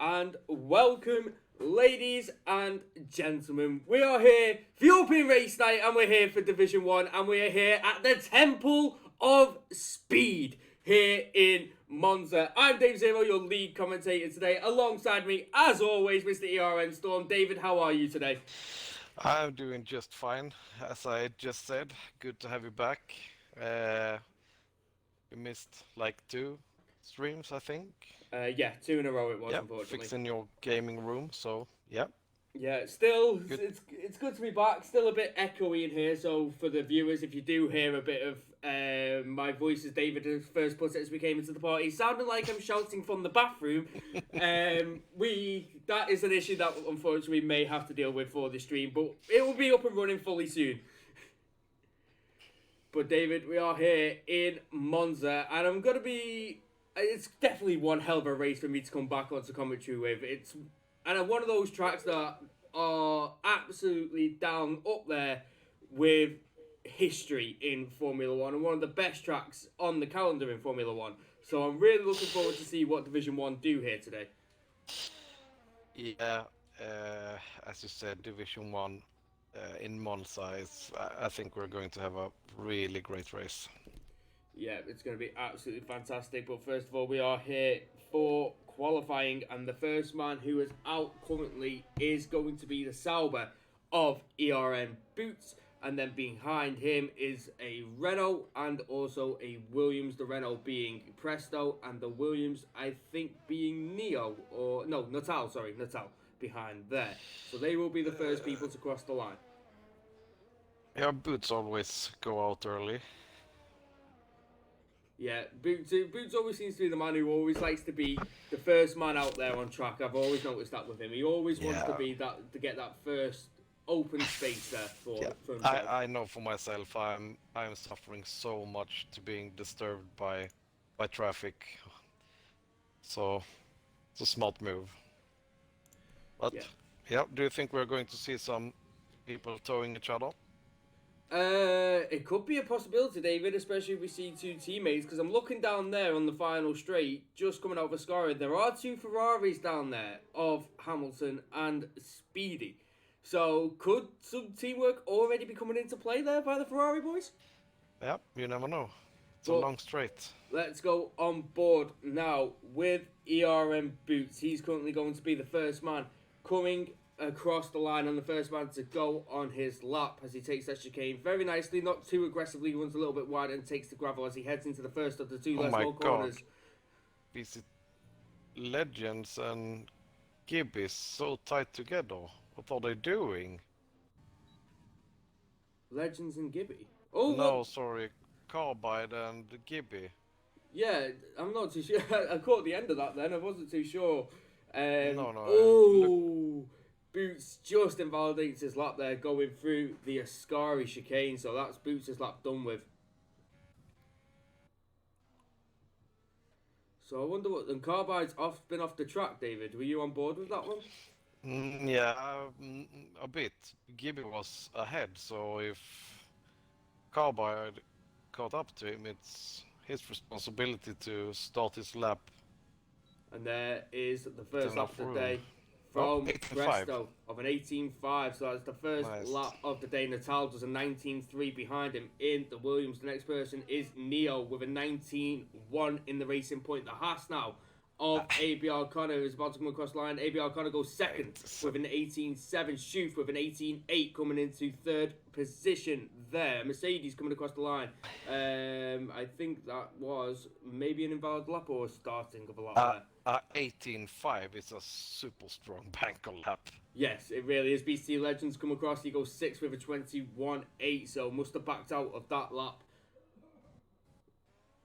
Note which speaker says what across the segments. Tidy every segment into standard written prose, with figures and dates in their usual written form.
Speaker 1: and welcome, ladies and gentlemen. We are here for European Race Night, and we're here for Division 1, and we are here at the Temple of Speed here in Monza. I'm Dave Zero, your lead commentator today. Alongside me, as always, Mr. ERN Storm. David, how are you today?
Speaker 2: I'm doing just fine, as I just said. Good to have you back. We missed like 2 streams, I think.
Speaker 1: Yeah, 2 in a row it was,
Speaker 2: Yep,
Speaker 1: unfortunately.
Speaker 2: fixing your gaming room, so yeah.
Speaker 1: Yeah, still,
Speaker 2: Good.
Speaker 1: it's good to be back. Still a bit echoey in here, so for the viewers, if you do hear a bit of my voice, as David has first put it as we came into the party, sounding like I'm shouting from the bathroom, that is an issue that unfortunately we may have to deal with for the stream, but it will be up and running fully soon. But David, we are here in Monza, and I'm gonna be. It's definitely one hell of a race for me to come back onto commentary with. It's one of those tracks that are absolutely down up there with history in Formula One, and one of the best tracks on the calendar in Formula One. So I'm really looking forward to see what Division 1 do here today.
Speaker 2: Yeah, as you said, Division 1 in Monza I think we're going to have a really great race.
Speaker 1: Yeah, it's going to be absolutely fantastic. But first of all, we are here for qualifying, and the first man who is out currently is going to be the Sauber of ERN Boots, and then behind him is a Renault and also a Williams. The Renault being Presto, and the Williams, I think, being Natal behind there. So they will be the first people to cross the line.
Speaker 2: Yeah, Boots always go out early.
Speaker 1: Yeah, Boots always seems to be the man who always likes to be the first man out there on track. I've always noticed that with him. He always wants to be that, to get that first open space there for himself.
Speaker 2: I know for myself, I'm suffering so much to being disturbed by traffic. So it's a smart move. But yeah, do you think we're going to see some people towing each other?
Speaker 1: It could be a possibility, David, especially if we see two teammates, because I'm looking down there on the final straight, just coming out of Ascari. There are two Ferraris down there of Hamilton and Speedy. So could some teamwork already be coming into play there by the Ferrari boys?
Speaker 2: Yeah, you never know. It's a long straight.
Speaker 1: Let's go on board now with ERN Boots. He's currently going to be the first man coming across the line, on the first man to go on his lap as he takes that chicane very nicely, not too aggressively, runs a little bit wide and takes the gravel as he heads into the first of the two less low corners.
Speaker 2: Is it Legends and Gibby so tight together? What are they doing?
Speaker 1: Legends and Gibby? Oh
Speaker 2: no, sorry, Carbide and Gibby.
Speaker 1: Yeah, I'm not too sure. I caught the end of that then, I wasn't too sure.
Speaker 2: No.
Speaker 1: Oh, Boots just invalidates his lap there, going through the Ascari chicane, so that's Boots' lap done with. So I wonder what... And Carbide's been off the track, David. Were you on board with that one?
Speaker 2: Yeah, a bit. Gibby was ahead, so if Carbide caught up to him, it's his responsibility to start his lap.
Speaker 1: And there is the first lap of the day from Presto of an 18.5. So that's the first lap of the day. Natal does a 19.3 behind him in the Williams. The next person is Neo with a 19.1 in the Racing Point. The Haas now of AB O'Connor is about to come across the line. AB O'Connor goes second with an 18.7. Schuf with an 18.8 coming into third position there. Mercedes coming across the line. I think that was maybe an invalid lap or a starting of a lap there.
Speaker 2: 18.5 is a super strong banker lap.
Speaker 1: Yes, it really is. BC Legends come across. He goes 6th with a 21.8, so must have backed out of that lap.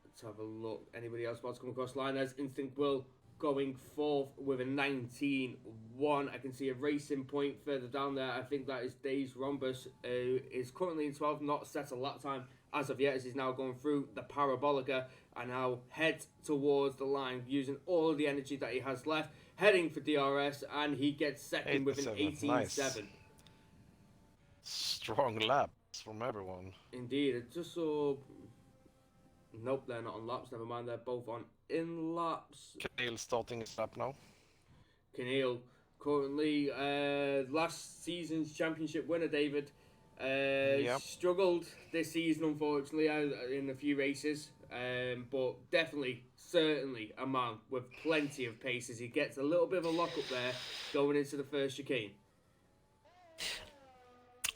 Speaker 1: Let's have a look. Anybody else about to come across the line? There's Instinct Will going 4th with a 19.1. I can see a Racing Point further down there. I think that is Days Rhombus, who is currently in 12th, not set a lap time as of yet, as he's now going through the Parabolica and now heads towards the line using all of the energy that he has left, heading for DRS, and he gets second with an 18.7. Nice.
Speaker 2: Strong laps from everyone.
Speaker 1: Indeed. I just saw... Nope, they're not on laps. Never mind, they're both on in laps.
Speaker 2: Kale starting his lap now.
Speaker 1: Keneal, currently last season's championship winner, David.
Speaker 2: Yep.
Speaker 1: Struggled this season, unfortunately, in a few races. But definitely, certainly a man with plenty of pace as he gets a little bit of a lock up there going into the first chicane.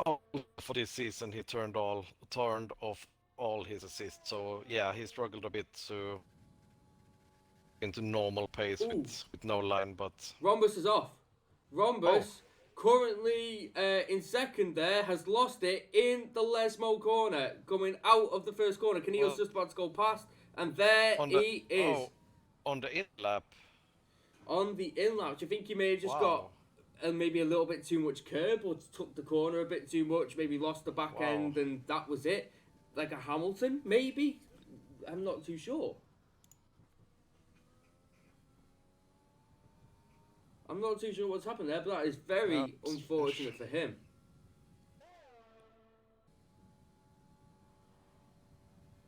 Speaker 2: Oh, for this season, he turned off all his assists. So yeah, he struggled a bit to into normal pace with no line, but
Speaker 1: Rhombus is off. Rhombus currently in second there has lost it in the Lesmo corner, coming out of the first corner. Keneal's just about to go past, and there he is.
Speaker 2: Oh, on the in lap.
Speaker 1: On the in lap, I think he may have just got maybe a little bit too much curb or took the corner a bit too much, maybe lost the back end, and that was it. Like a Hamilton, maybe? I'm not too sure. I'm not too sure what's happened there, but that is very unfortunate for him.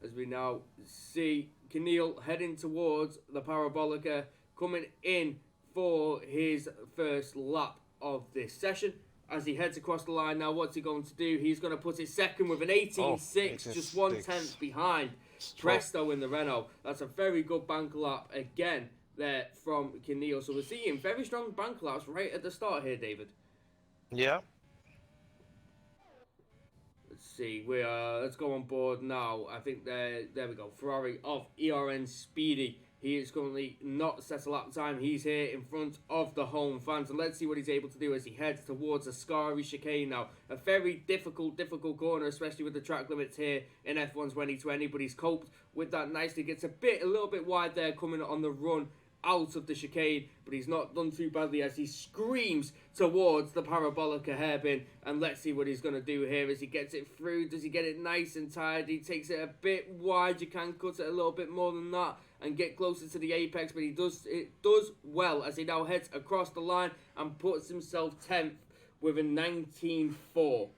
Speaker 1: As we now see Keneal heading towards the Parabolica, coming in for his first lap of this session. As he heads across the line now, what's he going to do? He's going to put it second with an 18.6, just 1/10 behind Presto in the Renault. That's a very good bank lap again there from Keneal. So we're seeing very strong bank laps right at the start here, David.
Speaker 2: Yeah.
Speaker 1: Let's see. Let's go on board now. I think there we go. Ferrari of ERN Speedy. He is currently not set a lap time. He's here in front of the home fans. And let's see what he's able to do as he heads towards the Ascari chicane now. A very difficult corner, especially with the track limits here in F1 2020. But he's coped with that nicely. Gets a little bit wide there coming on the run out of the chicane, but he's not done too badly as he screams towards the Parabolica hairpin. And let's see what he's going to do here as he gets it through. Does he get it nice and tight? He takes it a bit wide. You can cut it a little bit more than that and get closer to the apex, but it does well as he now heads across the line and puts himself 10th with a 19.4.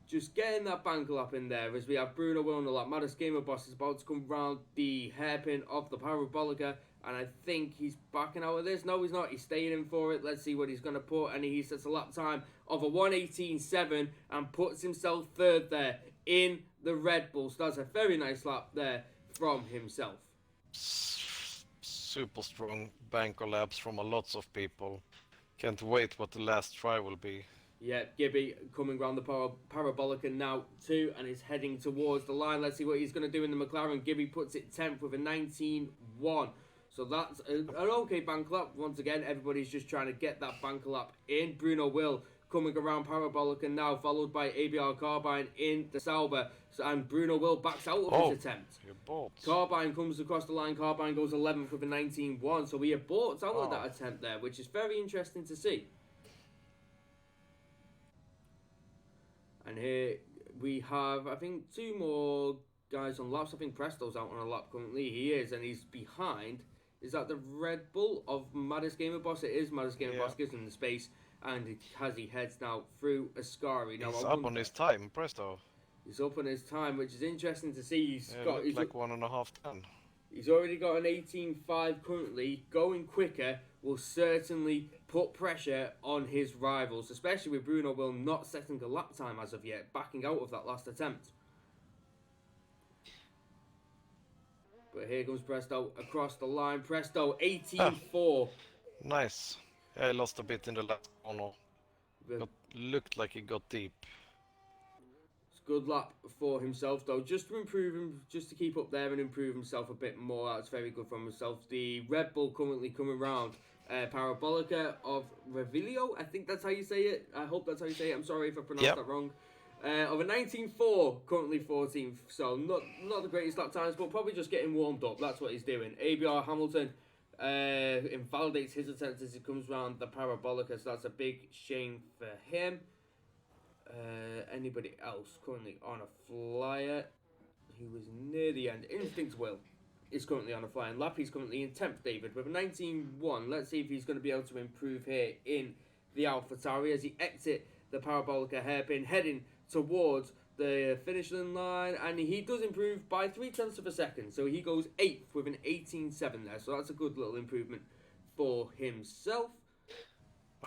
Speaker 1: Just getting that bank lap in there as we have Bruno Will on the lap. Maddest Gamer Boss is about to come round the hairpin of the Parabolica, and I think he's backing out of this. No, he's not. He's staying in for it. Let's see what he's going to put, and he sets a lap time of a 1:18.7 and puts himself third there in the Red Bull. So that's a very nice lap there from himself.
Speaker 2: Super strong banker laps from lots of people. Can't wait what the last try will be.
Speaker 1: Yeah, Gibby coming round the Parabolica now too, and is heading towards the line. Let's see what he's going to do in the McLaren. Gibby puts it 10th with a 19.1. So that's an okay bank lap. Once again, everybody's just trying to get that bank lap in. Bruno Will coming around Parabolica now, followed by ABR Carbine in the Sauber. And Bruno Will backs out of his attempt. Carbine comes across the line. Carbine goes 11th with a 19.1. So he aborts out of that attempt there, which is very interesting to see. And here we have, I think, two more guys on laps. I think Presto's out on a lap currently. He is, and he's behind. Is that the Red Bull of Maddest Gamer Boss? It is Maddest Gamer Boss, gives him the space. And he heads now through Ascari. Now,
Speaker 2: he's up on his time, Presto.
Speaker 1: He's up on his time, which is interesting to see. He's
Speaker 2: like 1.5 10.
Speaker 1: He's already got an 18.5 currently. Going quicker will certainly put pressure on his rivals, especially with Bruno Will not setting a lap time as of yet, backing out of that last attempt. But here comes Presto across the line. Presto, 18.4.
Speaker 2: Nice. Yeah, he lost a bit in the last corner. Looked like he got deep.
Speaker 1: Good lap for himself though, just to improve him, just to keep up there and improve himself a bit more. That's very good from himself. The Red Bull currently coming round Parabolica of Revilio, I think that's how you say it. I hope that's how you say it. I'm sorry if I pronounced that wrong. Of a 19.4, currently 14th. So not the greatest lap times, but probably just getting warmed up. That's what he's doing. ABR Hamilton invalidates his attempt as he comes round the Parabolica, so that's a big shame for him. Anybody else currently on a flyer? He was near the end. Instinct Will is currently on a flying lap. He's currently in 10th, David, with a 19.1. Let's see if he's going to be able to improve here in the AlphaTauri as he exit the Parabolica hairpin, heading towards the finishing line. And he does improve by 0.3 of a second. So he goes 8th with an 18.7 there. So that's a good little improvement for himself.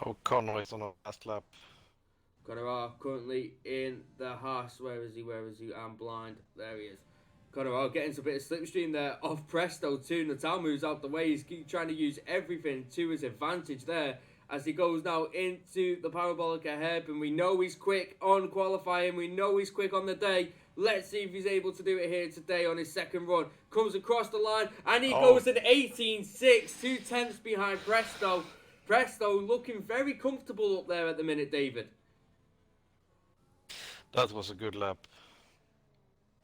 Speaker 2: Oh, Connor is on a last lap.
Speaker 1: Connor currently in the Haas. Where is he? I'm blind. There he is. Connor getting a bit of slipstream there off Presto too. Natal moves out the way. He's trying to use everything to his advantage there as he goes now into the parabolic ahead. And we know he's quick on qualifying. We know he's quick on the day. Let's see if he's able to do it here today on his second run. Comes across the line and he goes at 18.6, 2/10 behind Presto. Presto looking very comfortable up there at the minute, David.
Speaker 2: That was a good lap.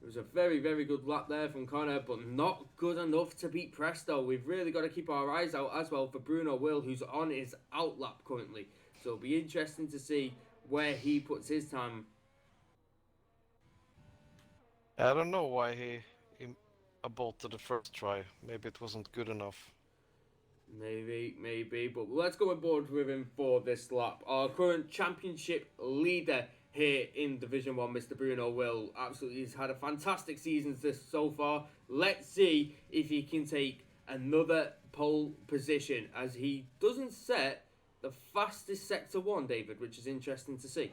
Speaker 1: It was a very, very good lap there from Connor, but not good enough to beat Presto. We've really got to keep our eyes out as well for Bruno Will, who's on his out lap currently. So it'll be interesting to see where he puts his time.
Speaker 2: I don't know why he aborted the first try. Maybe it wasn't good enough.
Speaker 1: Maybe. But let's go on board with him for this lap. Our current championship leader here in Division 1, Mr. Bruno Will, absolutely has had a fantastic season so far. Let's see if he can take another pole position as he doesn't set the fastest Sector 1, David, which is interesting to see.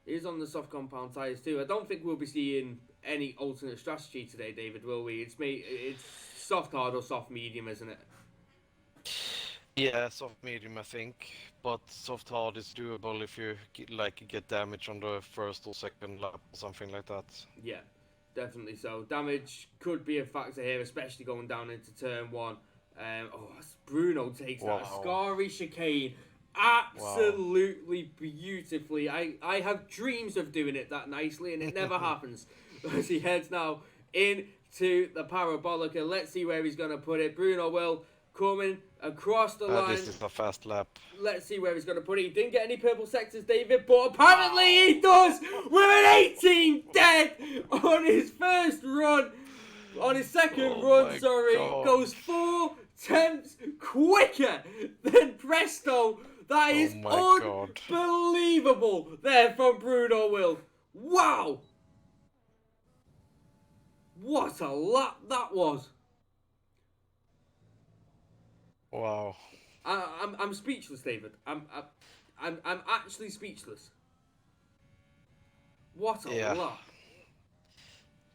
Speaker 1: He's on the soft compound tyres too. I don't think we'll be seeing any alternate strategy today, David, will we? It's soft hard or soft medium, isn't it?
Speaker 2: Yeah, soft medium, I think, but soft hard is doable if you get damage on the first or second lap or something like that.
Speaker 1: Yeah, definitely so. Damage could be a factor here, especially going down into turn 1. Bruno takes that Ascari chicane absolutely beautifully. I have dreams of doing it that nicely, and it never happens. As he heads now into the Parabolica, let's see where he's going to put it. Bruno Will coming across the line.
Speaker 2: This is a fast lap.
Speaker 1: Let's see where he's going to put it. He didn't get any purple sectors, David, but apparently he does with an 18 dead on his first run. On his second run,
Speaker 2: God.
Speaker 1: goes 4/10 quicker than Presto. That is unbelievable there from Bruno Will. Wow. What a lap that was.
Speaker 2: Wow.
Speaker 1: I'm speechless, David. I'm actually speechless. What a lap.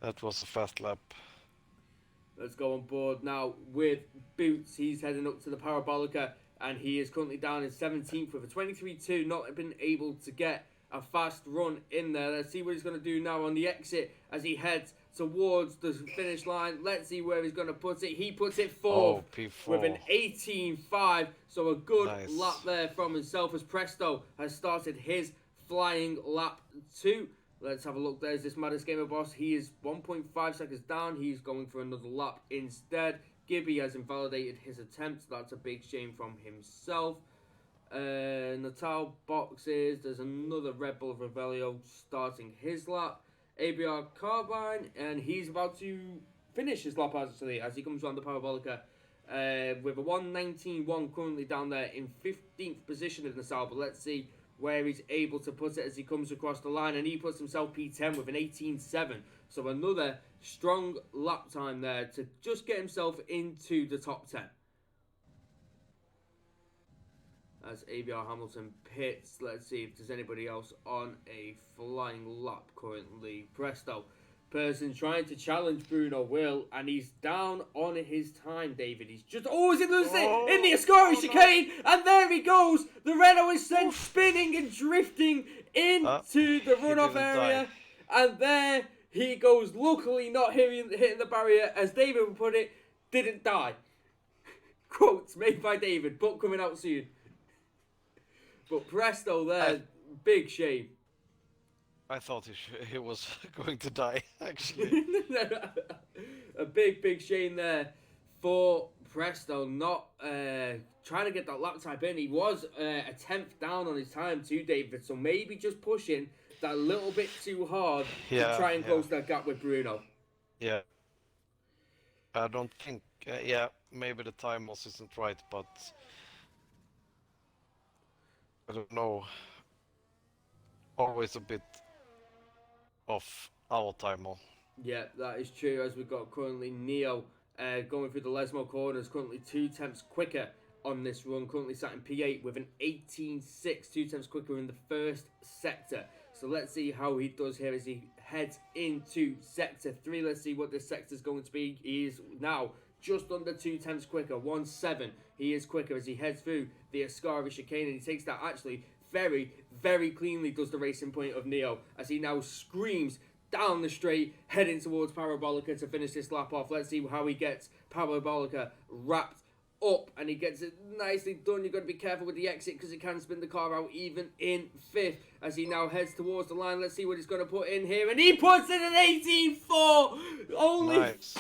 Speaker 2: That was a fast lap.
Speaker 1: Let's go on board now with Boots. He's heading up to the Parabolica and he is currently down in 17th with a 23.2. Not been able to get a fast run in there. Let's see what he's going to do now on the exit as he heads towards the finish line. Let's see where he's going to put it. He puts it fourth with an 18.5. So a good lap there from himself as Presto has started his flying lap 2. Let's have a look. There's this Maddest Gamer Boss. He is 1.5 seconds down. He's going for another lap instead. Gibby has invalidated his attempt. That's a big shame from himself. Natal boxes. There's another Red Bull Revelio starting his lap. ABR Carbine, and he's about to finish his lap actually as he comes around the Parabolica with a 1:19.1 currently down there in 15th position in the Natal. But let's see where he's able to put it as he comes across the line, and he puts himself P10 with an 18.7. So another strong lap time there to just get himself into the top 10. As ABR Hamilton pits, let's see if there's anybody else on a flying lap currently. Presto, person trying to challenge Bruno Will, and he's down on his time, David. He's just, is it losing it in the Ascari chicane? And there he goes. The Renault is sent spinning and drifting into the runoff area. And there he goes, luckily not hitting the barrier, as David would put it, didn't die. Quotes made by David, book coming out soon. But Presto there, big shame.
Speaker 2: I thought he was going to die, actually.
Speaker 1: A big shame there for Presto, not trying to get that lap time in. He was a 10th down on his time too, David, so maybe just pushing that little bit too hard to try and close that gap with Bruno.
Speaker 2: Yeah. I don't think, maybe the time also isn't right, but I don't know. Always a bit off our timer.
Speaker 1: Yeah, that is true, as we've got currently Neo going through the Lesmo corners, currently 2/10 quicker on this run, currently sat in P8 with an 18.6, 2/10 quicker in the first sector. So let's see how he does here as he heads into sector 3. Let's see what this sector is going to be. He is now just under 2/10 quicker, 1.7. He is quicker as he heads through the Ascari chicane, and he takes that actually very, very cleanly, does the racing point of Neo, as he now screams down the straight, heading towards Parabolica to finish this lap off. Let's see how he gets Parabolica wrapped up, and he gets it nicely done. You've got to be careful with the exit because it can spin the car out even in 5th as he now heads towards the line. Let's see what he's going to put in here, and he puts in an 18.4,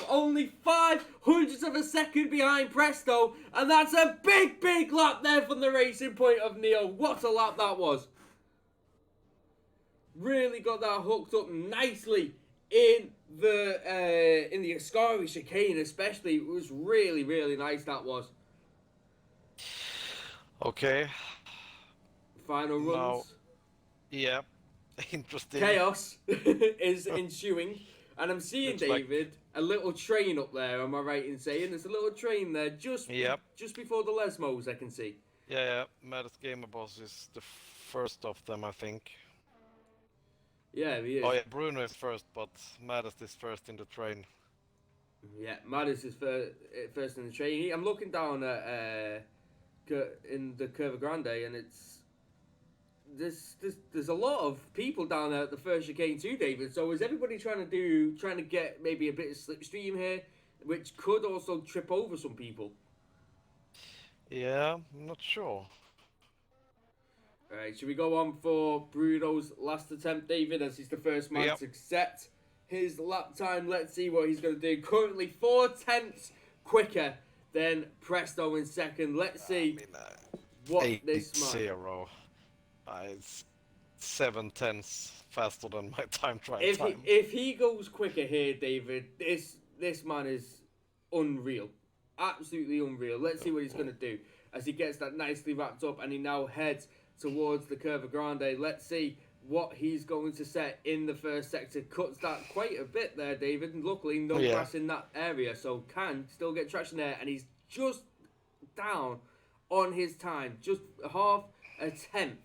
Speaker 1: only 500ths of a second behind Presto, and that's a big lap there from the racing point of Neo. What a lap that was. Really got that hooked up nicely in the Ascari chicane, especially. It was really nice, that was.
Speaker 2: Okay.
Speaker 1: Final runs.
Speaker 2: Now, yeah, interesting.
Speaker 1: Chaos is ensuing, and I'm seeing,
Speaker 2: Looks
Speaker 1: David, a little train up there. Am I right in saying there's a little train there just before the Lesmos? I can see.
Speaker 2: Yeah. Maddest Gamer Boss is the first of them, I think.
Speaker 1: Yeah, he is.
Speaker 2: Oh yeah, Bruno is first, but Maddest is first in the train.
Speaker 1: Yeah, Maddest is first in the train. I'm looking down at in the Curva Grande, and it's there's a lot of people down there at the first chicane too, David. So is everybody trying to get maybe a bit of slipstream here, which could also trip over some people?
Speaker 2: Yeah, I'm not sure.
Speaker 1: Alright, should we go on for Bruno's last attempt, David, as he's the first man to set his lap time? Let's see what he's going to do. Currently 4/10 quicker than Presto in second. Let's see what this man...
Speaker 2: 0. It's 7/10 faster than my time trial time.
Speaker 1: If he goes quicker here, David, this man is unreal. Absolutely unreal. Let's see what he's going to do as he gets that nicely wrapped up, and he now heads towards the Curva Grande. Let's see what he's going to set in the first sector. Cuts that quite a bit there, David, and luckily no grass in that area, so can still get traction there, and he's just down on his time, just half a tenth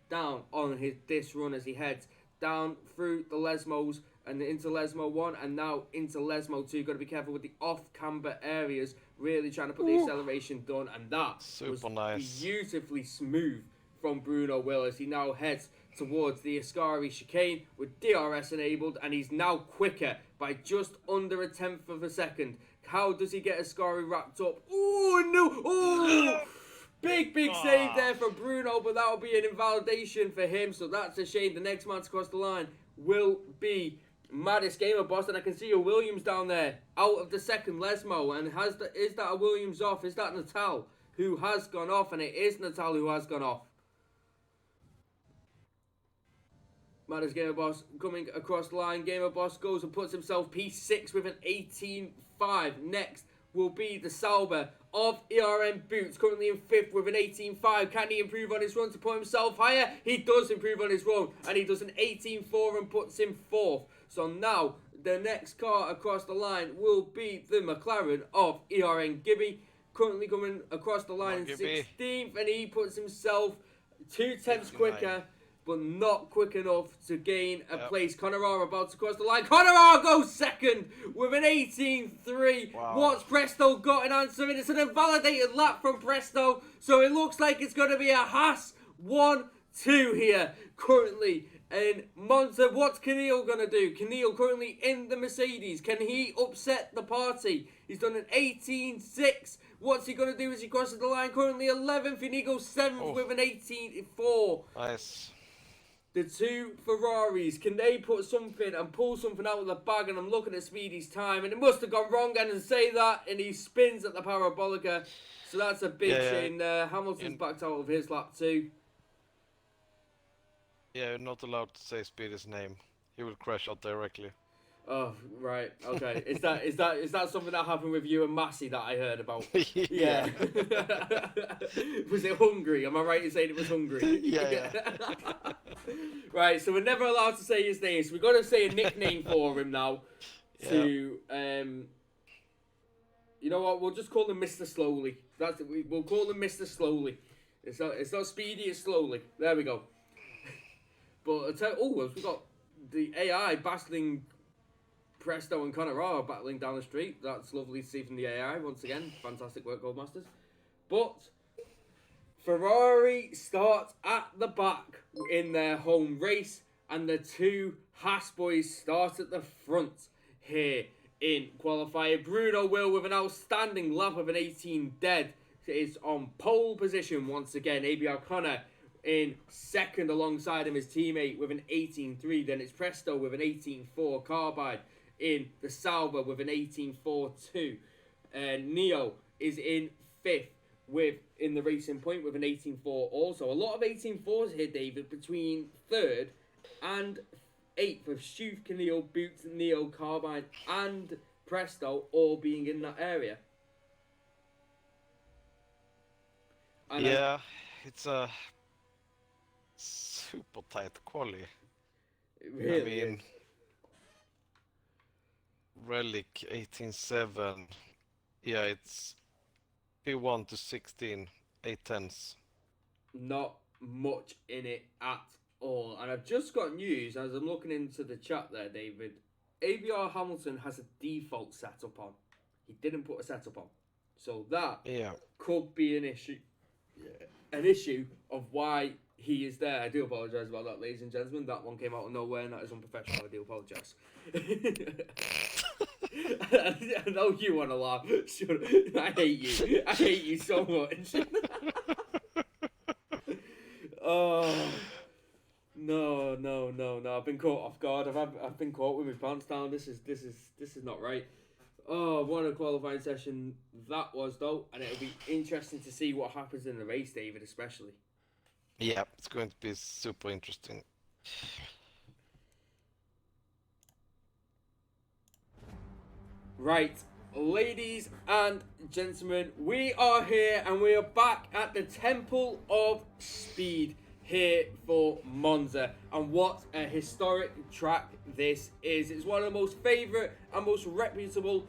Speaker 1: down on this run as he heads down through the Lesmos and into Lesmo 1 and now into Lesmo 2. Got to be careful with the off-camber areas, really trying to put the acceleration done, and that was beautifully smooth from Bruno Willis. He now heads towards the Ascari chicane with DRS enabled, and he's now quicker by just under 1/10 of a second. How does he get Ascari wrapped up? Oh no! Oh! Big save there for Bruno, but that will be an invalidation for him, so that's a shame. The next man to cross the line will be Maddest Gamer Boss, and I can see a Williams down there out of the second Lesmo. And is that a Williams off? Is that Natal who has gone off? And it is Natal who has gone off. Maddest Gamer Boss coming across the line. Gamer Boss goes and puts himself P6 with an 18.5. Next will be the Sauber of ERN Boots, currently in 5th with an 18.5. Can he improve on his run to put himself higher? He does improve on his run, and he does an 18.4 and puts him 4th. So now the next car across the line will be the McLaren of ERN Gibby, currently coming across the line in 16th, and he puts himself 2/10 quicker, but not quick enough to gain a place. Connemara about to cross the line. Connemara goes second with an 18.3.
Speaker 2: Wow.
Speaker 1: What's Presto got in answer? It's an invalidated lap from Presto, so it looks like it's going to be a Haas 1-2 here currently in Monza. What's Keneal going to do? Keneal currently in the Mercedes. Can he upset the party? He's done an 18.6. What's he going to do as he crosses the line? Currently 11th, and he goes 7th with an 18.4.
Speaker 2: Nice.
Speaker 1: The two Ferraris, can they put something and pull something out of the bag? And I'm looking at Speedy's time, and it must have gone wrong, and say that, and he spins at the Parabolica. So that's a big shame there. Hamilton's backed out of his lap too.
Speaker 2: Yeah, you're not allowed to say Speedy's name. He will crash out directly.
Speaker 1: Oh, right. Okay. Is that something that happened with you and Massey that I heard about?
Speaker 2: Yeah.
Speaker 1: Was it Hungary? Am I right in saying it was Hungary?
Speaker 2: Yeah.
Speaker 1: Right, so we're never allowed to say his name, so we've got to say a nickname for him now to You know what? We'll just call him Mr. Slowly. That's it. We'll call him Mr. Slowly. It's not speedy. It's slowly. There we go. But we got the AI battling Presto and Conor battling down the street. That's lovely to see from the AI once again. Fantastic work, Goldmasters. But Ferrari start at the back in their home race, and the two Haas boys start at the front here in qualifier. Bruno will, with an outstanding lap of an 18 dead, is on pole position once again. ABR Connor in second alongside him, his teammate with an 18.3. Then it's Presto with an 18.4 carbide in the Sauber with an 18.4.2. Neo is in fifth in the racing point with an 18.4 also. A lot of 18.4s here, David, between third and eighth, with Schuf, Caneo, Boots, Neo, Carbine and Presto all being in that area.
Speaker 2: And yeah, it's a super tight quali.
Speaker 1: It really is.
Speaker 2: Relic 18.7. Yeah, it's P1 to 16, 8/10.
Speaker 1: Not much in it at all. And I've just got news as I'm looking into the chat there, David. ABR Hamilton has a default setup on. He didn't put a setup on. So that could be an issue. An issue of why he is there. I do apologise about that, ladies and gentlemen. That one came out of nowhere and that is unprofessional. I do apologise. I know you want to laugh. I hate you. I hate you so much. Oh. No. I've been caught off guard. I've been caught with my pants down. This is not right. Oh, what a qualifying session that was, though, and it'll be interesting to see what happens in the race, David, especially.
Speaker 2: Yeah, it's going to be super interesting.
Speaker 1: Right, ladies and gentlemen, we are here and we are back at the Temple of Speed here for Monza, and what a historic track this is. It's one of the most favourite and most reputable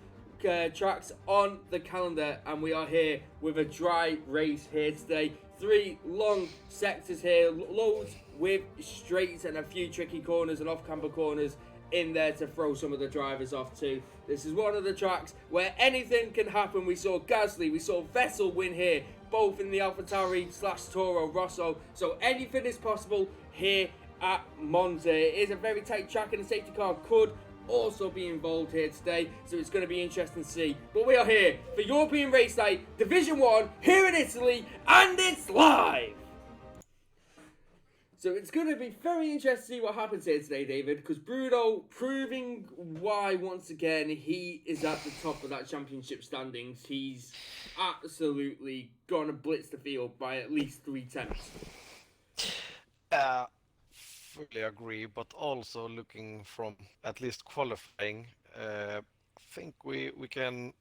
Speaker 1: tracks on the calendar, and we are here with a dry race here today. 3 long sectors here, loads with straights and a few tricky corners and off-camber corners in there to throw some of the drivers off too. This is one of the tracks where anything can happen. We saw Gasly, we saw Vettel win here, both in the AlphaTauri/Toro Rosso. So anything is possible here at Monza. It is a very tight track and the safety car could also be involved here today. So it's going to be interesting to see. But we are here for European Race Night, Division 1, here in Italy, and it's live! So it's going to be very interesting to see what happens here today, David, because Bruno proving why, once again, he is at the top of that championship standings. He's absolutely going to blitz the field by at least 3 tenths.
Speaker 2: Fully agree, but also looking from at least qualifying, I think we can't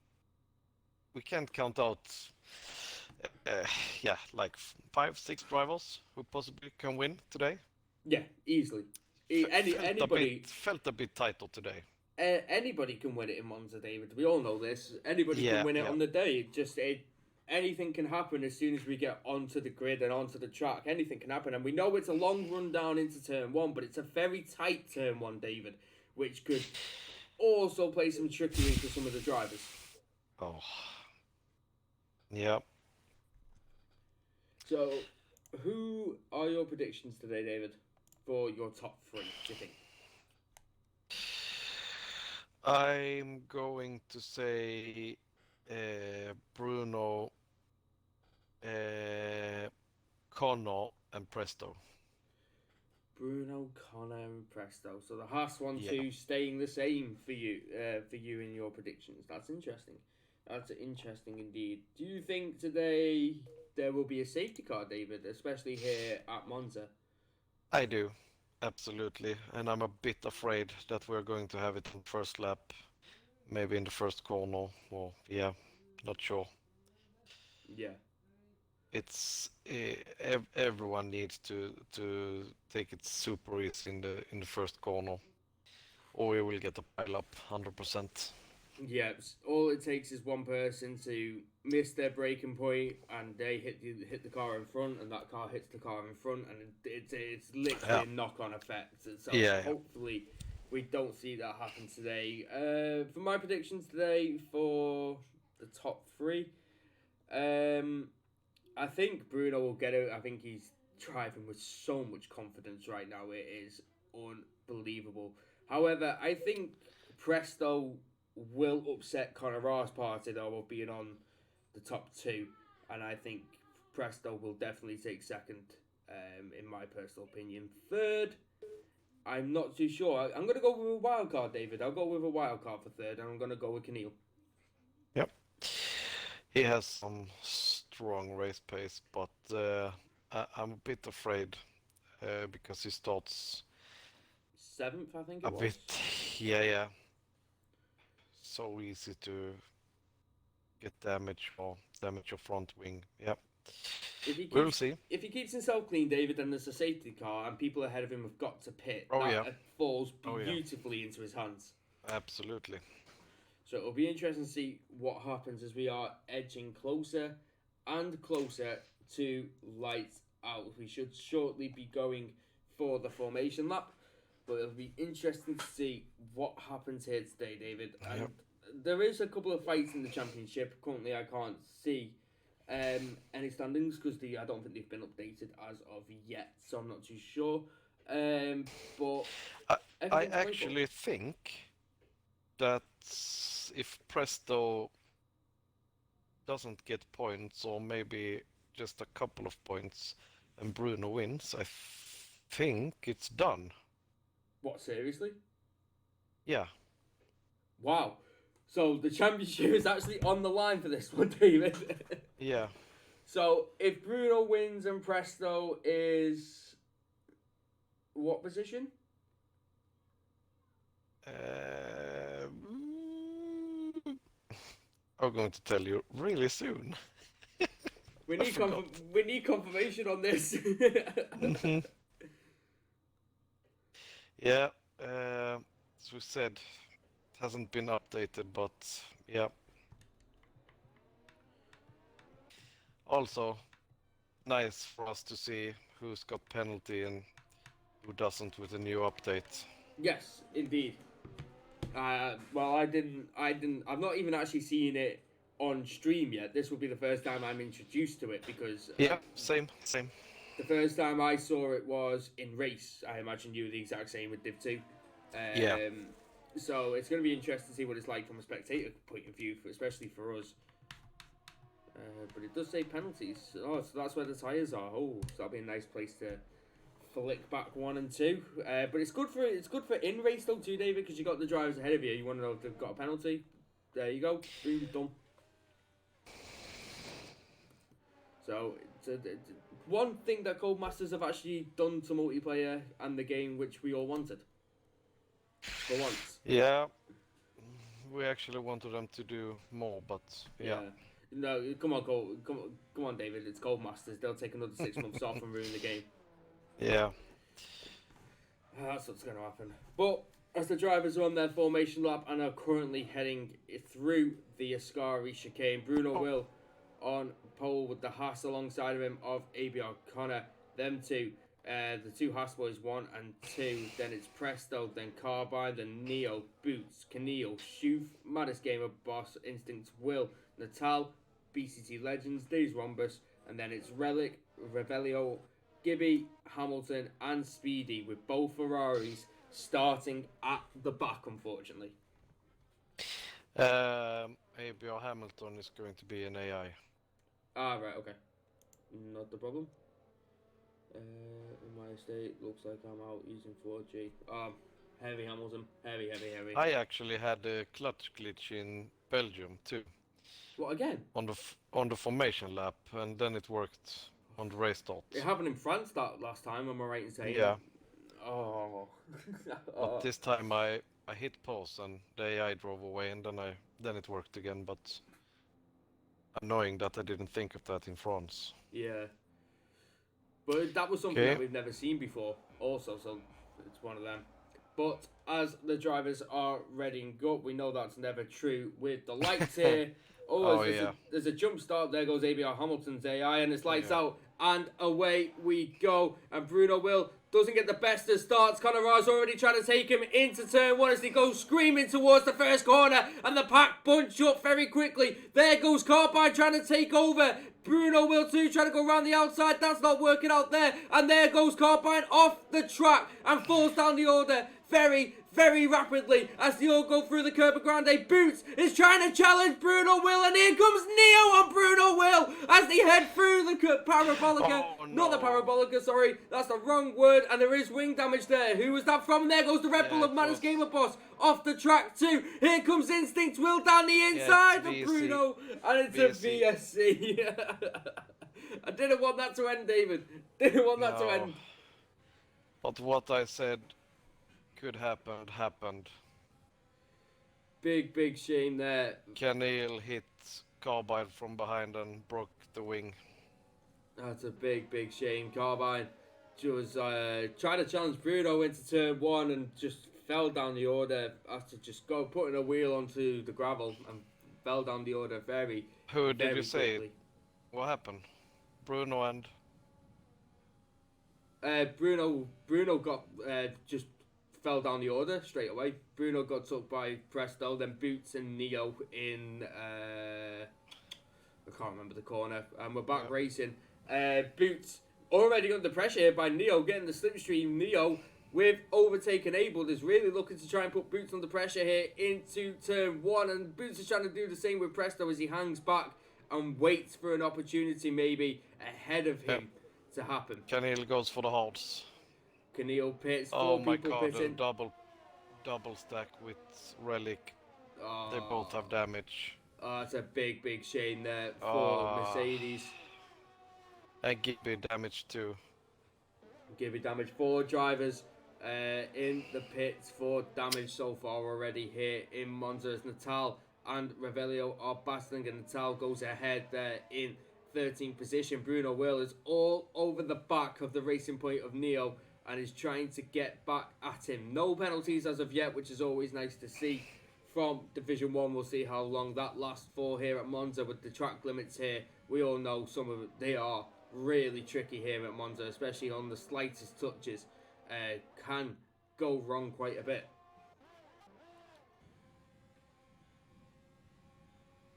Speaker 2: count out like 5-6 drivers who possibly can win today.
Speaker 1: Yeah, easily. Anybody
Speaker 2: felt a bit tighter today.
Speaker 1: Anybody can win it in Monza, David. We all know this. Anybody can win it on the day. Anything can happen as soon as we get onto the grid and onto the track. Anything can happen, and we know it's a long run down into turn 1, but it's a very tight turn 1, David, which could also play some trickery for some of the drivers.
Speaker 2: Oh, yeah.
Speaker 1: So, who are your predictions today, David, for your top 3, do you think?
Speaker 2: I'm going to say Bruno, Connor, and Presto.
Speaker 1: Bruno, Connor, and Presto. So the Haas 1-2 staying the same for you in your predictions. That's interesting. That's interesting indeed. Do you think today there will be a safety car, David, especially here at Monza?
Speaker 2: I do, absolutely. And I'm a bit afraid that we're going to have it on first lap, maybe in the first corner, or not sure.
Speaker 1: Yeah.
Speaker 2: It's everyone needs to take it super easy in the first corner, or we will get a pile up 100%.
Speaker 1: Yeah, all it takes is one person to miss their braking point, and they hit the car in front, and that car hits the car in front, and it's literally a knock-on effect. So hopefully we don't see that happen today. For my predictions today for the top three, I think Bruno will get it. I think he's driving with so much confidence right now. It is unbelievable. However, I think Presto will upset Connor's party though of being on the top two, and I think Presto will definitely take second. In my personal opinion, third, I'm not too sure. I'm gonna go with a wild card, David. I'll go with a wild card for third, and I'm gonna go with Keneal.
Speaker 2: Yep. He has some strong race pace, but I'm a bit afraid because he starts
Speaker 1: Seventh, I think
Speaker 2: a
Speaker 1: it was.
Speaker 2: bit. Yeah. So easy to get damage or damage your front wing. Yep. We'll see.
Speaker 1: If he keeps himself clean, David, then there's a safety car, and people ahead of him have got to pit. That falls beautifully into his hands.
Speaker 2: Absolutely.
Speaker 1: So it'll be interesting to see what happens as we are edging closer and closer to lights out. We should shortly be going for the formation lap, but it'll be interesting to see what happens here today, David. And there is a couple of fights in the championship. Currently, I can't see any standings because I don't think they've been updated as of yet, so I'm not too sure. But
Speaker 2: I actually think that if Presto doesn't get points, or maybe just a couple of points, and Bruno wins, I think it's done.
Speaker 1: What, seriously?
Speaker 2: Yeah.
Speaker 1: Wow. So the championship is actually on the line for this one, David.
Speaker 2: Yeah.
Speaker 1: So if Bruno wins and Presto is what position?
Speaker 2: I'm going to tell you really soon.
Speaker 1: We need confirmation on this.
Speaker 2: Mm-hmm. Yeah, as we said, it hasn't been updated, but yeah. Also, nice for us to see who's got penalty and who doesn't with the new update.
Speaker 1: Yes, indeed. Well, I've not even actually seen it on stream yet. This will be the first time I'm introduced to it because...
Speaker 2: same.
Speaker 1: The first time I saw it was in race. I imagine you were the exact same with Div 2. So it's going to be interesting to see what it's like from a spectator point of view, especially for us. But it does say penalties. Oh, so that's where the tyres are. Oh, so that'll be a nice place to flick back 1 and 2. But it's good for in race though too, David, because you got the drivers ahead of you. You want to know if they've got a penalty. There you go. Boom, done. So it's one thing that Codemasters have actually done to multiplayer and the game, which we all wanted. For once.
Speaker 2: Yeah. We actually wanted them to do more, but yeah.
Speaker 1: No, come on, David. It's Codemasters. They'll take another 6 months off and ruin the game.
Speaker 2: Yeah.
Speaker 1: That's what's going to happen. But as the drivers are on their formation lap and are currently heading through the Ascari chicane, Bruno will on pole with the Haas alongside of him of ABR Connor. Them two, the two Haas boys 1 and 2. Then it's Presto, then Carbine, then Neo, Boots, Keneal, Shoof, Maddest Gamer, Boss, Instinct, Will, Natal, BCT Legends, Days Rhombus, and then it's Relic, Revelio, Gibby, Hamilton, and Speedy, with both Ferraris starting at the back, unfortunately.
Speaker 2: ABR Hamilton is going to be an AI.
Speaker 1: Right, okay. Not the problem. In my state, looks like I'm out using 4G. Heavy Hamilton. Heavy.
Speaker 2: I actually had a clutch glitch in Belgium too.
Speaker 1: What, again?
Speaker 2: On the formation lap, and then it worked on the race start.
Speaker 1: It happened in France that last time, am I right in saying?
Speaker 2: Yeah.
Speaker 1: Oh.
Speaker 2: But this time I hit pause and the AI drove away, and then it worked again, but annoying that I didn't think of that in France.
Speaker 1: Yeah. But that was something that we've never seen before also, so it's one of them. But as the drivers are readying up. We know that's never true with the lights here. There's a jump start. There goes ABR Hamilton's AI, and it's lights out, and away we go. And Bruno Will doesn't get the best of starts. Conor Ra's already trying to take him into turn one as he goes screaming towards the first corner, and the pack bunch up very quickly. There goes Carbine trying to take over. Bruno Will too trying to go around the outside. That's not working out there. And there goes Carbine off the track and falls down the order very, very rapidly as they all go through the Curva Grande. Boots is trying to challenge Bruno Will, and here comes Neo on Bruno Will as they head through the Parabolica.
Speaker 2: Oh, no.
Speaker 1: Not the Parabolica, sorry. That's the wrong word, and there is wing damage there. Who was that from? And there goes the Red Bull of Manus Gamer Boss off the track too. Here comes Instinct Will down the inside of Bruno, and it's a VSC. I didn't want that to end, David. Didn't want that to end.
Speaker 2: But what I said could happen happened.
Speaker 1: Big shame there.
Speaker 2: Canil hit Carbine from behind and broke the wing.
Speaker 1: That's a big shame. Carbine was trying to challenge Bruno into turn one and just fell down the order after just putting a wheel onto the gravel and fell down the order very.
Speaker 2: Who did
Speaker 1: very
Speaker 2: you say?
Speaker 1: quickly.
Speaker 2: What happened? Bruno and
Speaker 1: Bruno got just fell down the order straight away. Bruno got took by Presto, then Boots and Neo in I can't remember the corner, and we're back racing. Boots already under pressure here by Neo, getting the slipstream. Neo with overtake enabled is really looking to try and put Boots under pressure here into turn one, and Boots is trying to do the same with Presto as he hangs back and waits for an opportunity maybe ahead of him to happen.
Speaker 2: Canil goes for the halts.
Speaker 1: Canil pits,
Speaker 2: oh my
Speaker 1: people
Speaker 2: god,
Speaker 1: pitting.
Speaker 2: double stack with Relic.
Speaker 1: Oh,
Speaker 2: they both have damage.
Speaker 1: Oh, it's a big shame there for Mercedes.
Speaker 2: And Gibby damage too.
Speaker 1: Gibby damage. 4 drivers in the pits for damage so far already here in Monza as Natal and Revelio are battling, and Natal goes ahead there in 13th position. Bruno Will is all over the back of the Racing Point of Neo and is trying to get back at him. No penalties as of yet, which is always nice to see from Division 1. We'll see how long that lasts for here at Monza with the track limits here. We all know some of it, they are really tricky here at Monza, especially on the slightest touches. Can go wrong quite a bit.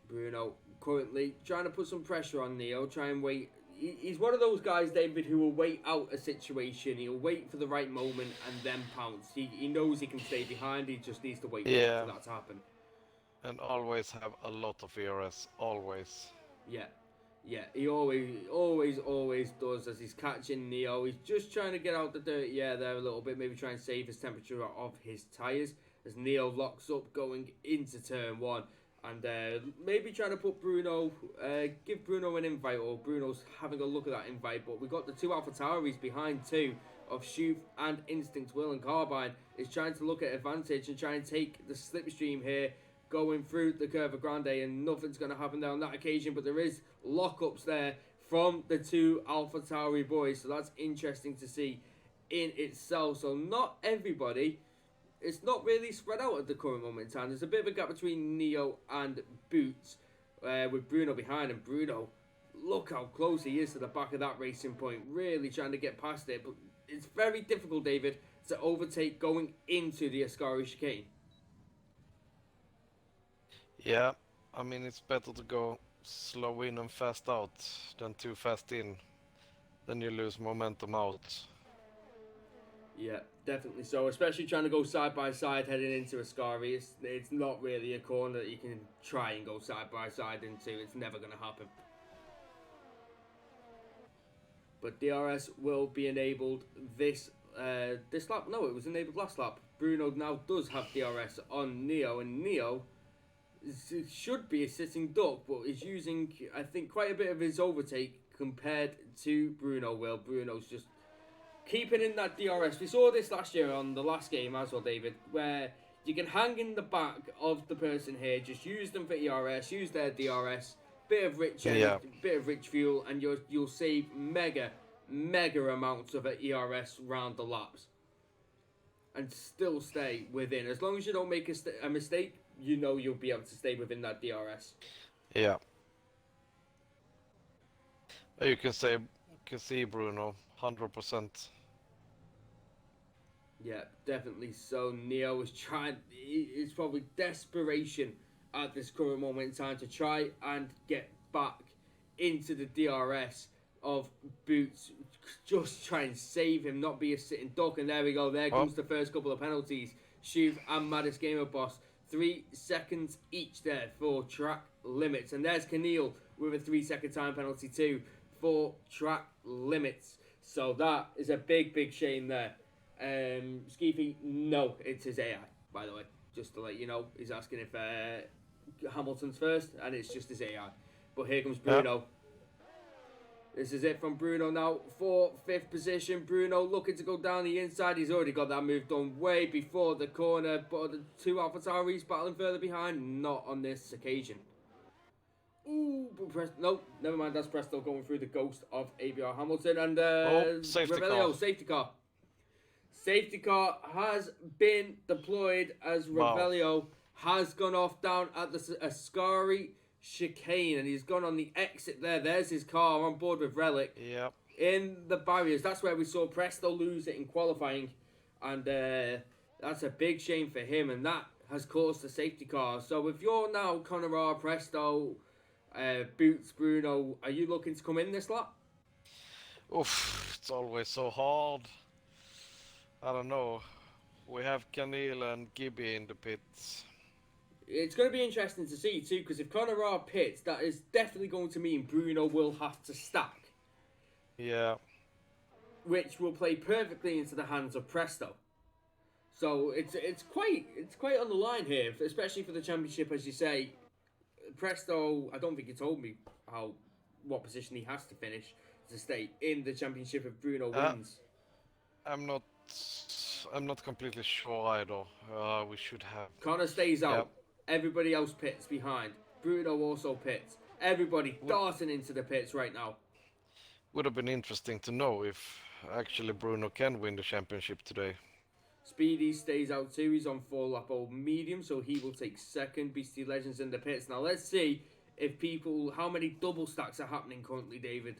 Speaker 1: Bruno currently trying to put some pressure on Neo, try and wait. He's one of those guys, David, who will wait out a situation. He'll wait for the right moment and then pounce. He knows he can stay behind. He just needs to wait for that to happen.
Speaker 2: And always have a lot of ERS, always.
Speaker 1: Yeah, he always does as he's catching Neo. He's just trying to get out the dirty air there a little bit, maybe try and save his temperature of his tyres as Neo locks up going into turn one. And maybe trying to put Bruno, give Bruno an invite, or Bruno's having a look at that invite. But we've got the 2 AlphaTauris behind too, of Schuf and Instinct Will, and Carbine is trying to look at advantage and try and take the slipstream here, going through the Curva Grande, and nothing's going to happen there on that occasion. But there is lockups there from the 2 AlphaTauri boys, so that's interesting to see in itself. So not everybody. It's not really spread out at the current moment in time. There's a bit of a gap between Neo and Boots, with Bruno behind. And Bruno, look how close he is to the back of that Racing Point. Really trying to get past it. But it's very difficult, David, to overtake going into the Ascari chicane.
Speaker 2: Yeah, I mean, it's better to go slow in and fast out than too fast in. Then you lose momentum out.
Speaker 1: Yeah, definitely so. Especially trying to go side by side heading into Ascari. It's not really a corner that you can try and go side by side into. It's never going to happen. But DRS will be enabled this lap. No, it was enabled last lap. Bruno now does have DRS on Neo, and Neo should be a sitting duck, but is using, I think, quite a bit of his overtake compared to Bruno. Well, Bruno's just keeping in that DRS. We saw this last year on the last game as well, David, where you can hang in the back of the person here, just use them for ERS, use their DRS, bit of rich fuel, and you'll save mega amounts of ERS round the laps. and still stay within. As long as you don't make a mistake, you know you'll be able to stay within that DRS.
Speaker 2: Yeah. You can see Bruno 100%.
Speaker 1: Yeah, definitely. So Neo is trying. It's probably desperation at this current moment in time to try and get back into the DRS of Boots. Just try and save him, not be a sitting duck. And there we go. There comes the first couple of penalties. Shuv and Maddis Gamer Boss. 3 seconds each there for track limits. And there's Keneal with a 3-second time penalty too for track limits. So that is a big shame there. Skeefy, no, it's his AI, by the way. Just to let you know, he's asking if Hamilton's first, and it's just his AI. But here comes Bruno. Yep. This is it from Bruno now for 5th position. Bruno looking to go down the inside. He's already got that move done way before the corner, but the 2 AlphaTauris battling further behind. Not on this occasion. Ooh, no, never mind. That's Presto going through the ghost of ABR Hamilton and safety car. Safety car has been deployed as Revelio has gone off down at the Ascari chicane, and he's gone on the exit there. There's his car on board with Relic.
Speaker 2: Yep.
Speaker 1: In the barriers. That's where we saw Presto lose it in qualifying, and that's a big shame for him, and that has caused the safety car. So if you're now Conor, Presto, Boots, Bruno, are you looking to come in this lap?
Speaker 2: Oof, it's always so hard. I don't know. We have Keneal and Gibby in the pits.
Speaker 1: It's going to be interesting to see too, because if Conor pits, that is definitely going to mean Bruno will have to stack.
Speaker 2: Yeah.
Speaker 1: Which will play perfectly into the hands of Presto. So it's quite on the line here, especially for the championship, as you say. Presto, I don't think he told me what position he has to finish to stay in the championship if Bruno wins.
Speaker 2: I'm not completely sure either. We should have.
Speaker 1: Conor stays out. Yep. Everybody else pits behind. Bruno also pits. Everybody darting into the pits right now.
Speaker 2: Would have been interesting to know if actually Bruno can win the championship today.
Speaker 1: Speedy stays out too. He's on 4-lap old medium, so he will take second. Beastie Legends in the pits. Now let's see if how many double stacks are happening currently, David.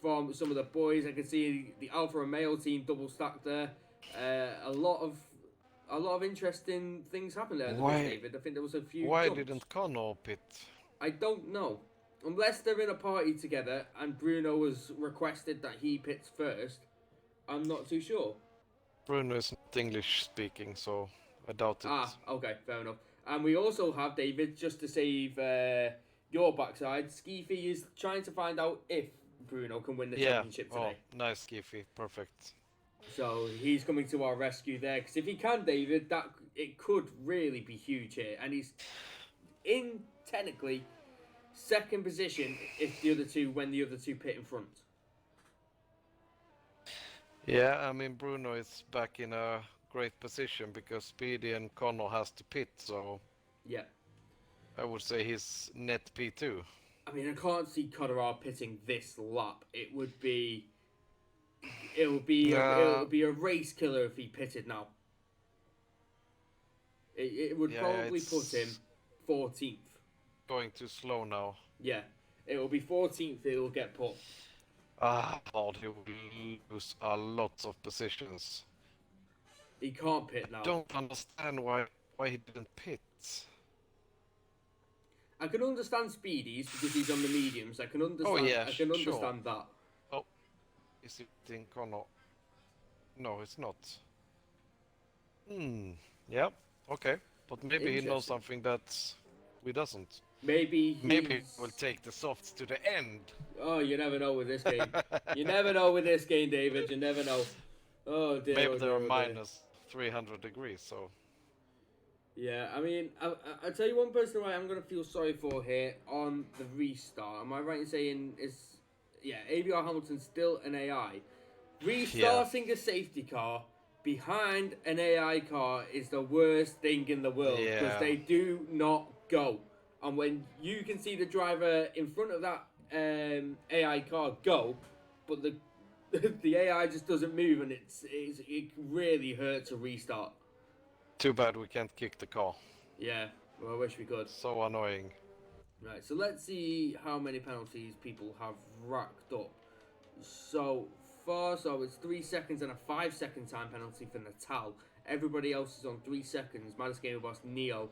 Speaker 1: From some of the boys, I can see the Alfa Romeo team double stacked there. A lot of interesting things happened there, David. I think there was a few.
Speaker 2: Why
Speaker 1: jumps.
Speaker 2: Didn't Conor pit?
Speaker 1: I don't know. Unless they're in a party together and Bruno has requested that he pits first, I'm not too sure.
Speaker 2: Bruno is not English speaking, so I doubt it.
Speaker 1: Okay, fair enough. And we also have, David, just to save your backside, Skeefy is trying to find out if Bruno can win the championship today.
Speaker 2: Oh, nice, Skeefy. Perfect.
Speaker 1: So he's coming to our rescue there, because if he can, David, it could really be huge here. And he's in, technically, second position when the other two pit in front.
Speaker 2: Yeah, I mean, Bruno is back in a great position because Speedy and Conor has to pit, so...
Speaker 1: Yeah.
Speaker 2: I would say he's net P2.
Speaker 1: I mean, I can't see Conor pitting this lap. It would be a race killer if he pitted now. It would probably put him 14th.
Speaker 2: Going too slow now.
Speaker 1: Yeah, it will be 14th. It will get put.
Speaker 2: God, he will lose a lot of positions.
Speaker 1: He can't pit now.
Speaker 2: I don't understand why he didn't pit.
Speaker 1: I can understand Speedy's because he's on the mediums. I can understand.
Speaker 2: Oh, yeah,
Speaker 1: I can understand that.
Speaker 2: Oh, is it in Conor? No, it's not. Yeah. Okay. But maybe he knows something that we doesn't.
Speaker 1: Maybe
Speaker 2: we'll take the softs to the end.
Speaker 1: Oh, you never know with this game. You never know with this game, David. You never know. Oh dear.
Speaker 2: Maybe they're minus 300 degrees, so...
Speaker 1: Yeah, I mean, I'll tell you one person who I'm going to feel sorry for here on the restart. Am I right in saying ABR Hamilton's still an AI? Restarting a safety car behind an AI car is the worst thing in the world because they do not go. And when you can see the driver in front of that AI car go, but the the AI just doesn't move, and it really hurts to restart.
Speaker 2: Too bad we can't kick the car.
Speaker 1: Yeah, well, I wish we could.
Speaker 2: So annoying.
Speaker 1: Right, so let's see how many penalties people have racked up. So far, it's 3 seconds and a 5-second time penalty for Natal. Everybody else is on 3 seconds. Maddest Gamer Boss, Neo,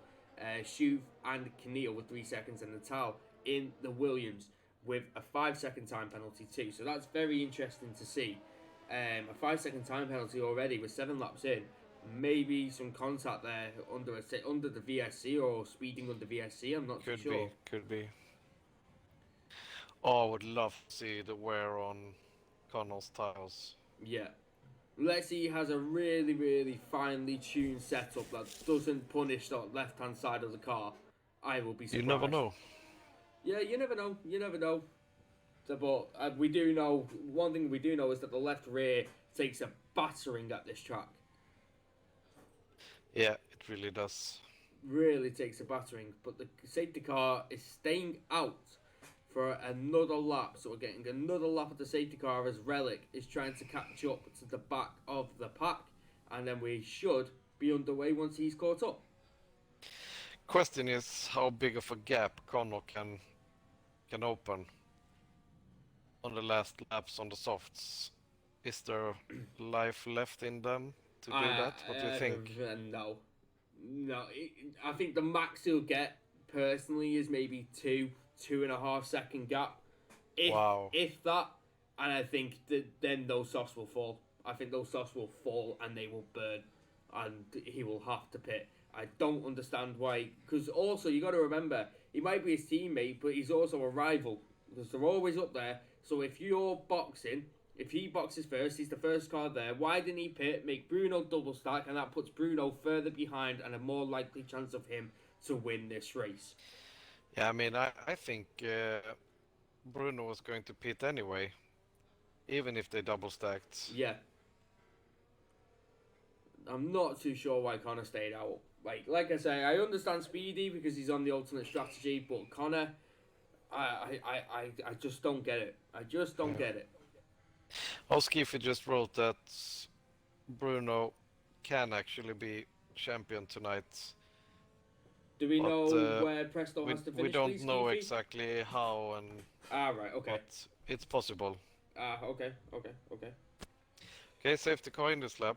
Speaker 1: Shuv, and Keneal with 3 seconds, and Natal in the Williams with a 5-second time penalty too. So that's very interesting to see. A 5-second time penalty already with 7 laps in. Maybe some contact there under the VSC or speeding under VSC. I'm not too sure.
Speaker 2: Could be. Oh, I would love to see the wear on Connell's tires.
Speaker 1: Yeah. Let's see, he has a really, really finely tuned setup that doesn't punish the left-hand side of the car. I will be surprised.
Speaker 2: You never know.
Speaker 1: Yeah, you never know. You never know. So, but we do know, one thing we do know is that the left rear takes a battering at this track.
Speaker 2: Yeah, it really does.
Speaker 1: Really takes a battering. But the safety car is staying out for another lap. So we're getting another lap of the safety car as Relic is trying to catch up to the back of the pack. And then we should be underway once he's caught up.
Speaker 2: Question is how big of a gap Connor can open on the last laps on the softs. Is there life left in them to do that? What do you think?
Speaker 1: No. I think the max he'll get personally is maybe 2.5 second gap. If that, and I think that then those softs will fall. I think those softs will fall and they will burn, and he will have to pit. I don't understand why, because also you got to remember he might be his teammate, but he's also a rival because they're always up there. So if you're boxing, if he boxes first, he's the first car there. Why didn't he pit, make Bruno double stack, and that puts Bruno further behind and a more likely chance of him to win this race?
Speaker 2: Yeah, I mean, I think Bruno was going to pit anyway, even if they double stacked.
Speaker 1: Yeah. I'm not too sure why Connor stayed out. Like I say, I understand Speedy because he's on the alternate strategy, but Connor, I just don't get it. I just don't get it.
Speaker 2: Oskifi just wrote that Bruno can actually be champion tonight.
Speaker 1: Do we know where Presto has to finish?
Speaker 2: We don't know exactly how and.
Speaker 1: Right, okay.
Speaker 2: But it's possible.
Speaker 1: Okay.
Speaker 2: Okay, safety car in this lap.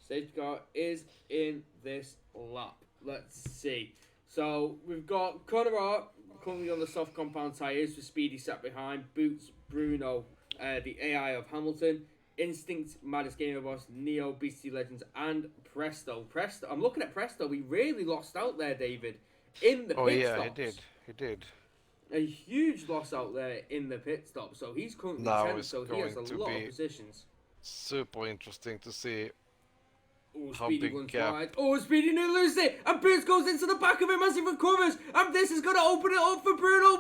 Speaker 1: Safety car is in this lap. Let's see. So we've got Conor currently on the soft compound tyres with Speedy sat behind. Boots, Bruno, the AI of Hamilton, Instinct, Maddest Gamer Boss, Neo, BC Legends, and Presto. I'm looking at Presto. He really lost out there, David, in the pit stops.
Speaker 2: Oh yeah, he did.
Speaker 1: A huge loss out there in the pit stop. So he's currently 10th, so he has a lot of positions.
Speaker 2: Super interesting to see.
Speaker 1: Oh,
Speaker 2: how
Speaker 1: Speedy
Speaker 2: big
Speaker 1: runs
Speaker 2: gap.
Speaker 1: wide. Oh, Speedy nearly loses it. And Boots goes into the back of him as he recovers. And this is going to open it up for Bruno.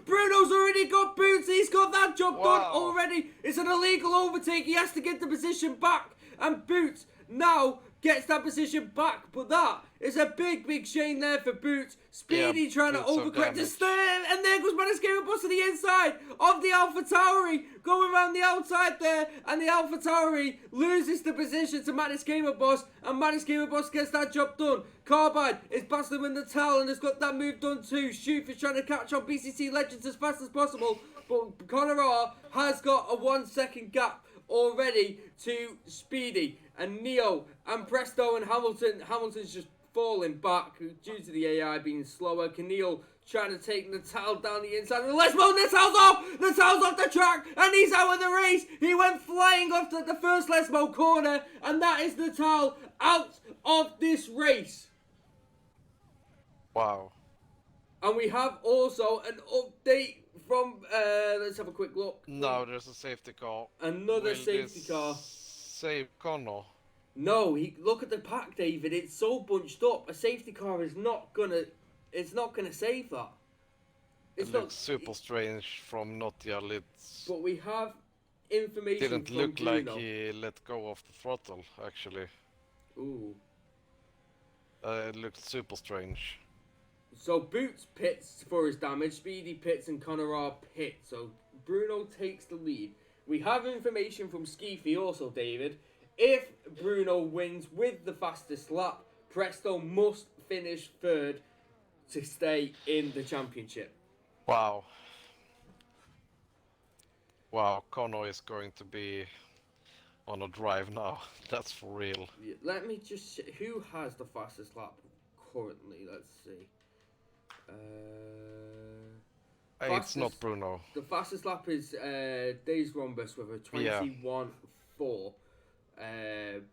Speaker 1: Bruno's already got Boots. He's got that job done already. It's an illegal overtake. He has to get the position back. And Boots now gets that position back. But that is a big shame there for Boots. Speedy trying to overcorrect the stern. And there goes Maddest Gamer Boss to the inside of the Alpha Tauri. Going around the outside there. And the Alpha Tauri loses the position to Maddest Gamer Boss. And Maddest Gamer Boss gets that job done. Carbide is battling with Natal and has got that move done too. Shoot is trying to catch on BCC Legends as fast as possible. But Conor has got a 1 second gap already to Speedy. And Neo and Presto and Hamilton. Hamilton's just falling back due to the AI being slower. Keneal trying to take Natal down the inside. And let's move. Natal's off the track. And he's out of the race. He went flying off to the first Lesmo corner. And that is Natal out of this race.
Speaker 2: Wow.
Speaker 1: And we have also an update from, let's have a quick look.
Speaker 2: No, there's a safety car.
Speaker 1: Another safety car.
Speaker 2: Save Connor.
Speaker 1: No, look at the pack, David. It's so bunched up. A safety car is not gonna save that.
Speaker 2: It looks super strange from Notia lids.
Speaker 1: But we have information.
Speaker 2: Didn't
Speaker 1: from
Speaker 2: look
Speaker 1: Bruno.
Speaker 2: like he let go of the throttle, actually.
Speaker 1: Ooh.
Speaker 2: It looked super strange.
Speaker 1: So Boots pits for his damage. Speedy pits and Conor pits. So Bruno takes the lead. We have information from Skeefy also, David. If Bruno wins with the fastest lap, Presto must finish third to stay in the championship.
Speaker 2: Wow. Wow, Kono is going to be on a drive now. That's for real.
Speaker 1: Let me just... Who has the fastest lap currently? Let's see.
Speaker 2: It's not Bruno.
Speaker 1: The fastest lap is Days Rombus with a 21.4.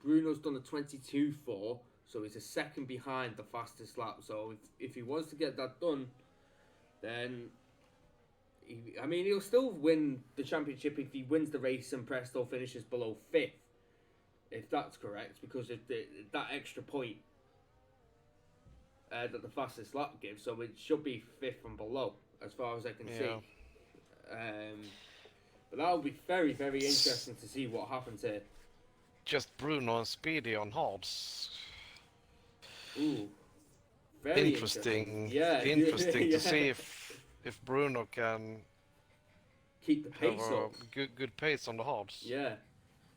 Speaker 1: Bruno's done a 22.4, so he's a second behind the fastest lap. So if he wants to get that done, then he'll still win the championship if he wins the race and Presto finishes below 5th, if that's correct, because of that extra point that the fastest lap gives. So it should be 5th and below, as far as I can see. But that will be very, very interesting to see what happens here.
Speaker 2: Just Bruno and Speedy on hards.
Speaker 1: Ooh, very
Speaker 2: interesting.
Speaker 1: Yeah,
Speaker 2: interesting to see if Bruno can
Speaker 1: keep the pace up.
Speaker 2: Good pace on the hards.
Speaker 1: Yeah,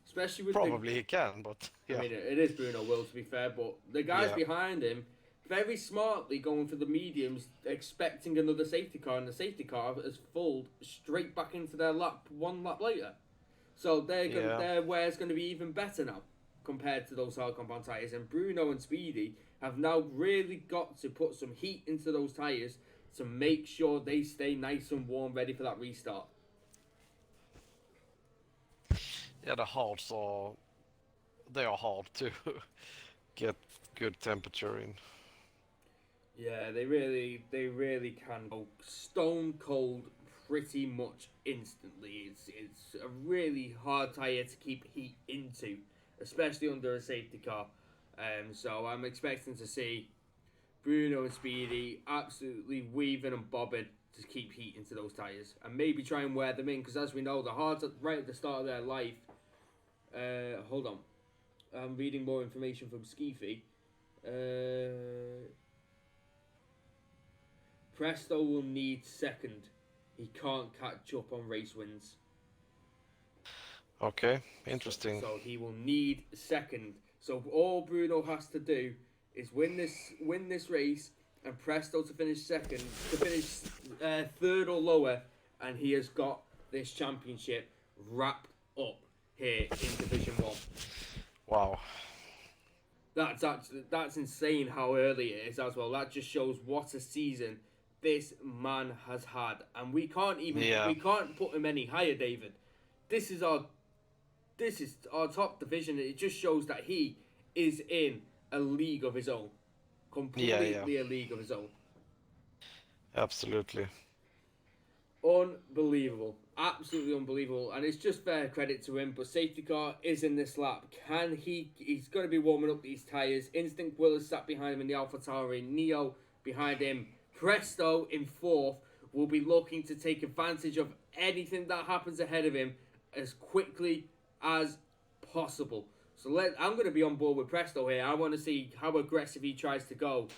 Speaker 1: especially with
Speaker 2: he can, but yeah.
Speaker 1: I mean, it is Bruno Will, to be fair, but the guys behind him very smartly going for the mediums, expecting another safety car, and the safety car has folded straight back into their lap 1 lap later. So their wear is going to be even better now compared to those hard compound tyres. And Bruno and Speedy have now really got to put some heat into those tyres to make sure they stay nice and warm, ready for that restart.
Speaker 2: Yeah, the hards they are hard to get good temperature in.
Speaker 1: Yeah, they really can go stone cold pretty much instantly. It's a really hard tyre to keep heat into, especially under a safety car. So I'm expecting to see Bruno and Speedy absolutely weaving and bobbing to keep heat into those tyres, and maybe try and wear them in, because as we know, the hards right at the start of their life. Hold on, I'm reading more information from Skeefy. Presto will need second. He can't catch up on race wins.
Speaker 2: Okay, interesting.
Speaker 1: So he will need second. So all Bruno has to do is win this race, and Presto to finish second, to finish third or lower, and he has got this championship wrapped up here in Division 1.
Speaker 2: Wow.
Speaker 1: That's insane how early it is as well. That just shows what a season this man has had, and we can't put him any higher, David. This is our top division. It just shows that he is in a league of his own, completely a league of his own.
Speaker 2: Absolutely.
Speaker 1: Unbelievable, absolutely unbelievable, and it's just fair credit to him. But safety car is in this lap. He's going to be warming up these tyres. Instinct Will is sat behind him in the AlphaTauri. Neo behind him. Presto in 4th will be looking to take advantage of anything that happens ahead of him as quickly as possible. So I'm going to be on board with Presto here. I want to see how aggressive he tries to go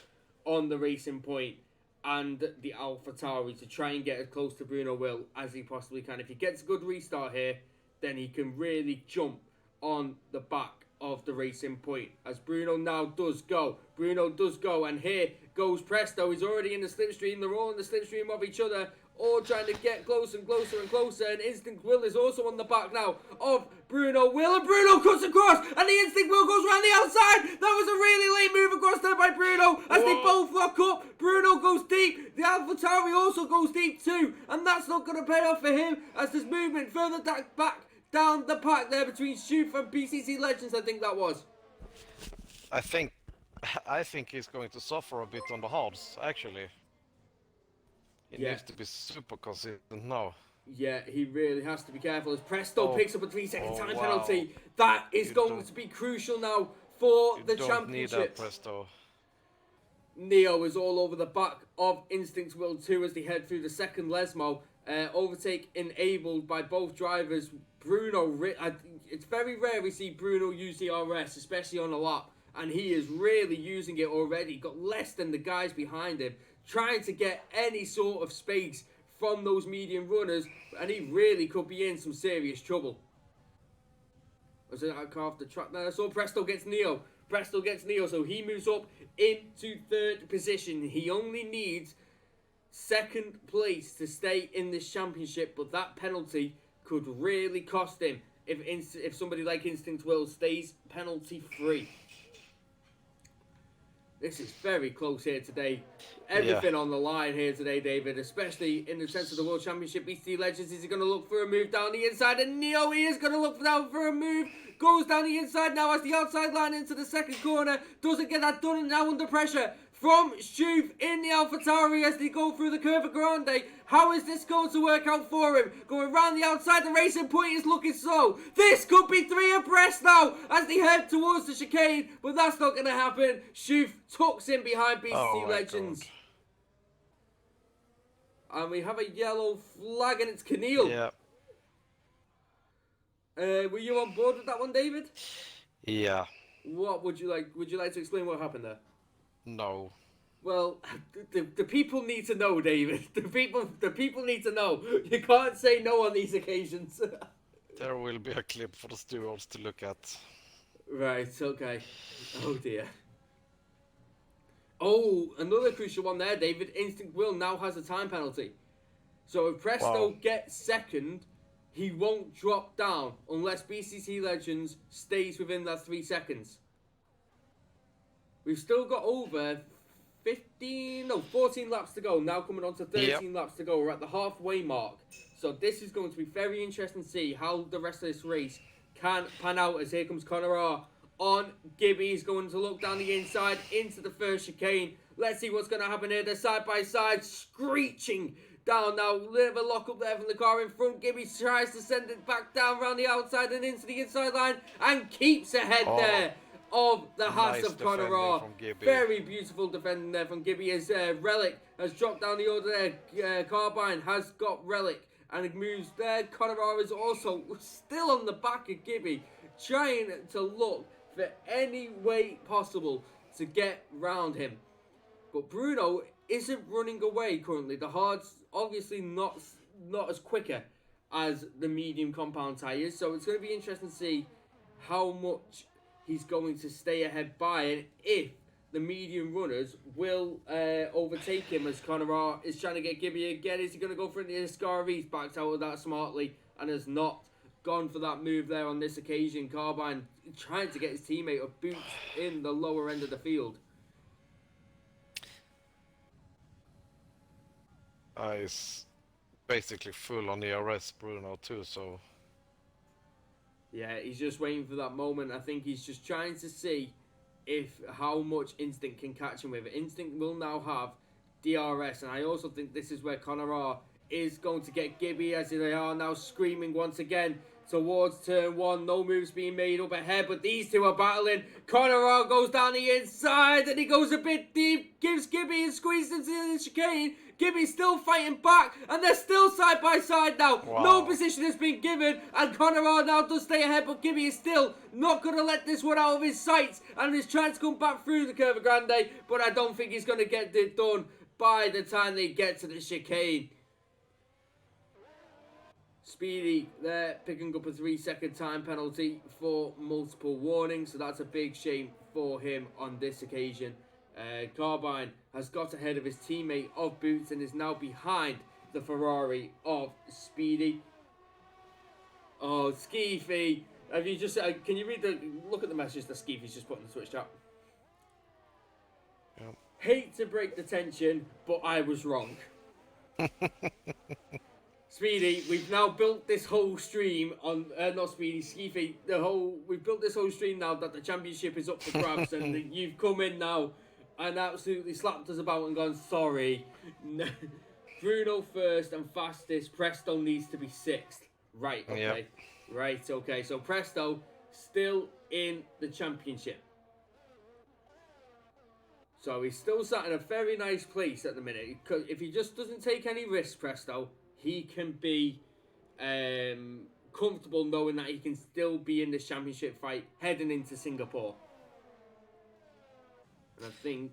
Speaker 1: on the Racing Point and the AlphaTauri to try and get as close to Bruno Will as he possibly can. If he gets a good restart here, then he can really jump on the back of the Racing Point, as Bruno now does go. And here goes Presto. He's already in the slipstream. They're all in the slipstream of each other, all trying to get closer and closer and closer. And Instinct Will is also on the back now of Bruno Will, and Bruno cuts across, and the Instinct Will goes around the outside. That was a really late move across there by Bruno as they both lock up. Bruno goes deep. The AlphaTauri also goes deep too, and that's not going to pay off for him as there's movement further back down the pack there between Schuf and PCC Legends, I think that was.
Speaker 2: I think he's going to suffer a bit on the hards, actually. He needs to be super consistent now.
Speaker 1: Yeah, he really has to be careful as Presto picks up a 3-second time penalty. That is going to be crucial now for the championship.
Speaker 2: Need that, Presto.
Speaker 1: Neo is all over the back of Instinct Will 2 as they head through the second Lesmo. Overtake enabled by both drivers. Bruno, it's very rare we see Bruno use the RS, especially on a lap, and he is really using it already. Got less than the guys behind him, trying to get any sort of space from those medium runners, and he really could be in some serious trouble. Was it off the track there? So Presto gets Neo. So he moves up into third position. He only needs second place to stay in this championship, but that penalty could really cost him if somebody like Instinct Will stays penalty free. This is very close here today. Everything on the line here today, David, especially in the sense of the World Championship. BC Legends, is he going to look for a move down the inside? And Neo, he is going to look down for a move. Goes down the inside now as the outside line into the second corner. Doesn't get that done, and now under pressure from Schuf in the AlphaTauri as they go through the Curva Grande. How is this going to work out for him? Going round the outside, the racing point is looking slow. This could be 3 abreast now as they head towards the chicane, but that's not going to happen. Schuf tucks in behind BC Legends. And we have a yellow flag, and it's Keneal.
Speaker 2: Yeah.
Speaker 1: Were you on board with that one, David?
Speaker 2: Yeah.
Speaker 1: What would you like? Would you like to explain what happened there?
Speaker 2: No.
Speaker 1: Well, the people need to know, David. The people need to know. You can't say no on these occasions.
Speaker 2: There will be a clip for the stewards to look at.
Speaker 1: Right, okay. Oh dear. Oh, another crucial one there, David. Instinct Will now has a time penalty. So if Presto gets second, he won't drop down unless BCC Legends stays within that 3 seconds. We've still got over 14 laps to go. Now coming on to 13 laps to go. We're at the halfway mark. So this is going to be very interesting to see how the rest of this race can pan out, as here comes Conor R on Gibby. He's going to look down the inside into the first chicane. Let's see what's going to happen here. They're side by side, screeching down now. Little lock up there from the car in front. Gibby tries to send it back down around the outside and into the inside line and keeps ahead there of the Haas of Conor R. Very beautiful defending there from Gibby as Relic has dropped down the order there. Carbine has got Relic and it moves there. Conor R is also still on the back of Gibby, trying to look for any way possible to get round him. But Bruno isn't running away currently. The hard's obviously not as quicker as the medium compound tyres, so it's going to be interesting to see how much he's going to stay ahead by, and if the medium runners will overtake him as Conor R is trying to get Gibby again. Is he going to go for the Ascaris? Backs out of that smartly and has not gone for that move there on this occasion. Carbine trying to get his teammate a boot in the lower end of the field.
Speaker 2: He's basically full on ERS, Bruno, too, so...
Speaker 1: Yeah, he's just waiting for that moment. I think he's just trying to see how much Instinct can catch him with it. Instinct will now have DRS, and I also think this is where Conor R is going to get Gibby, as they are now screaming once again towards turn 1. No moves being made up ahead, but these two are battling. Conor R goes down the inside, and he goes a bit deep, gives Gibby and squeezes into the chicane. Gibby's still fighting back, and they're still side by side now.
Speaker 2: Wow.
Speaker 1: No position has been given, and Conor R now does stay ahead, but Gibby is still not going to let this one out of his sights, and he's trying to come back through the Curva Grande, but I don't think he's going to get it done by the time they get to the chicane. Speedy there, picking up a 3-second time penalty for multiple warnings, so that's a big shame for him on this occasion. Carbine has got ahead of his teammate of Boots and is now behind the Ferrari of Speedy. Oh, Skeefy, have you just can you look at the message that Skeefy's just put in the Twitch chat?
Speaker 2: Yep.
Speaker 1: Hate to break the tension, but I was wrong. Speedy, we've now built this whole stream on, not Speedy, Skeefy, we've built this whole stream now that the championship is up for grabs and you've come in now and absolutely slapped us about and gone, sorry. Bruno first and fastest, Presto needs to be 6th. Right, okay. Yep. Right, okay, so Presto still in the championship. So he's still sat in a very nice place at the minute. If he just doesn't take any risks, Presto, he can be comfortable knowing that he can still be in this championship fight heading into Singapore. And I think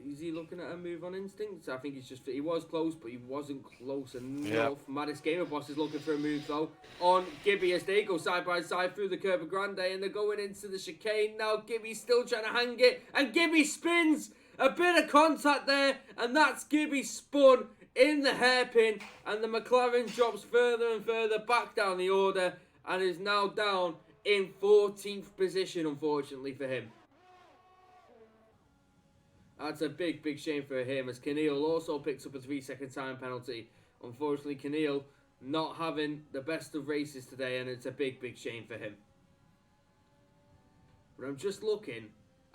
Speaker 1: Is he looking at a move on instincts? I think he was close, but he wasn't close enough.
Speaker 2: Yeah.
Speaker 1: Maddis Gamer Boss is looking for a move though on Gibby as they go side by side through the Curva Grande, and they're going into the chicane now. Gibby's still trying to hang it, and Gibby spins. A bit of contact there, and that's Gibby spun in the hairpin, and the McLaren drops further and further back down the order, and is now down in 14th position, unfortunately for him. That's a big, big shame for him, as Keneal also picks up a 3-second time penalty. Unfortunately, Keneal not having the best of races today, and it's a big, big shame for him. But I'm just looking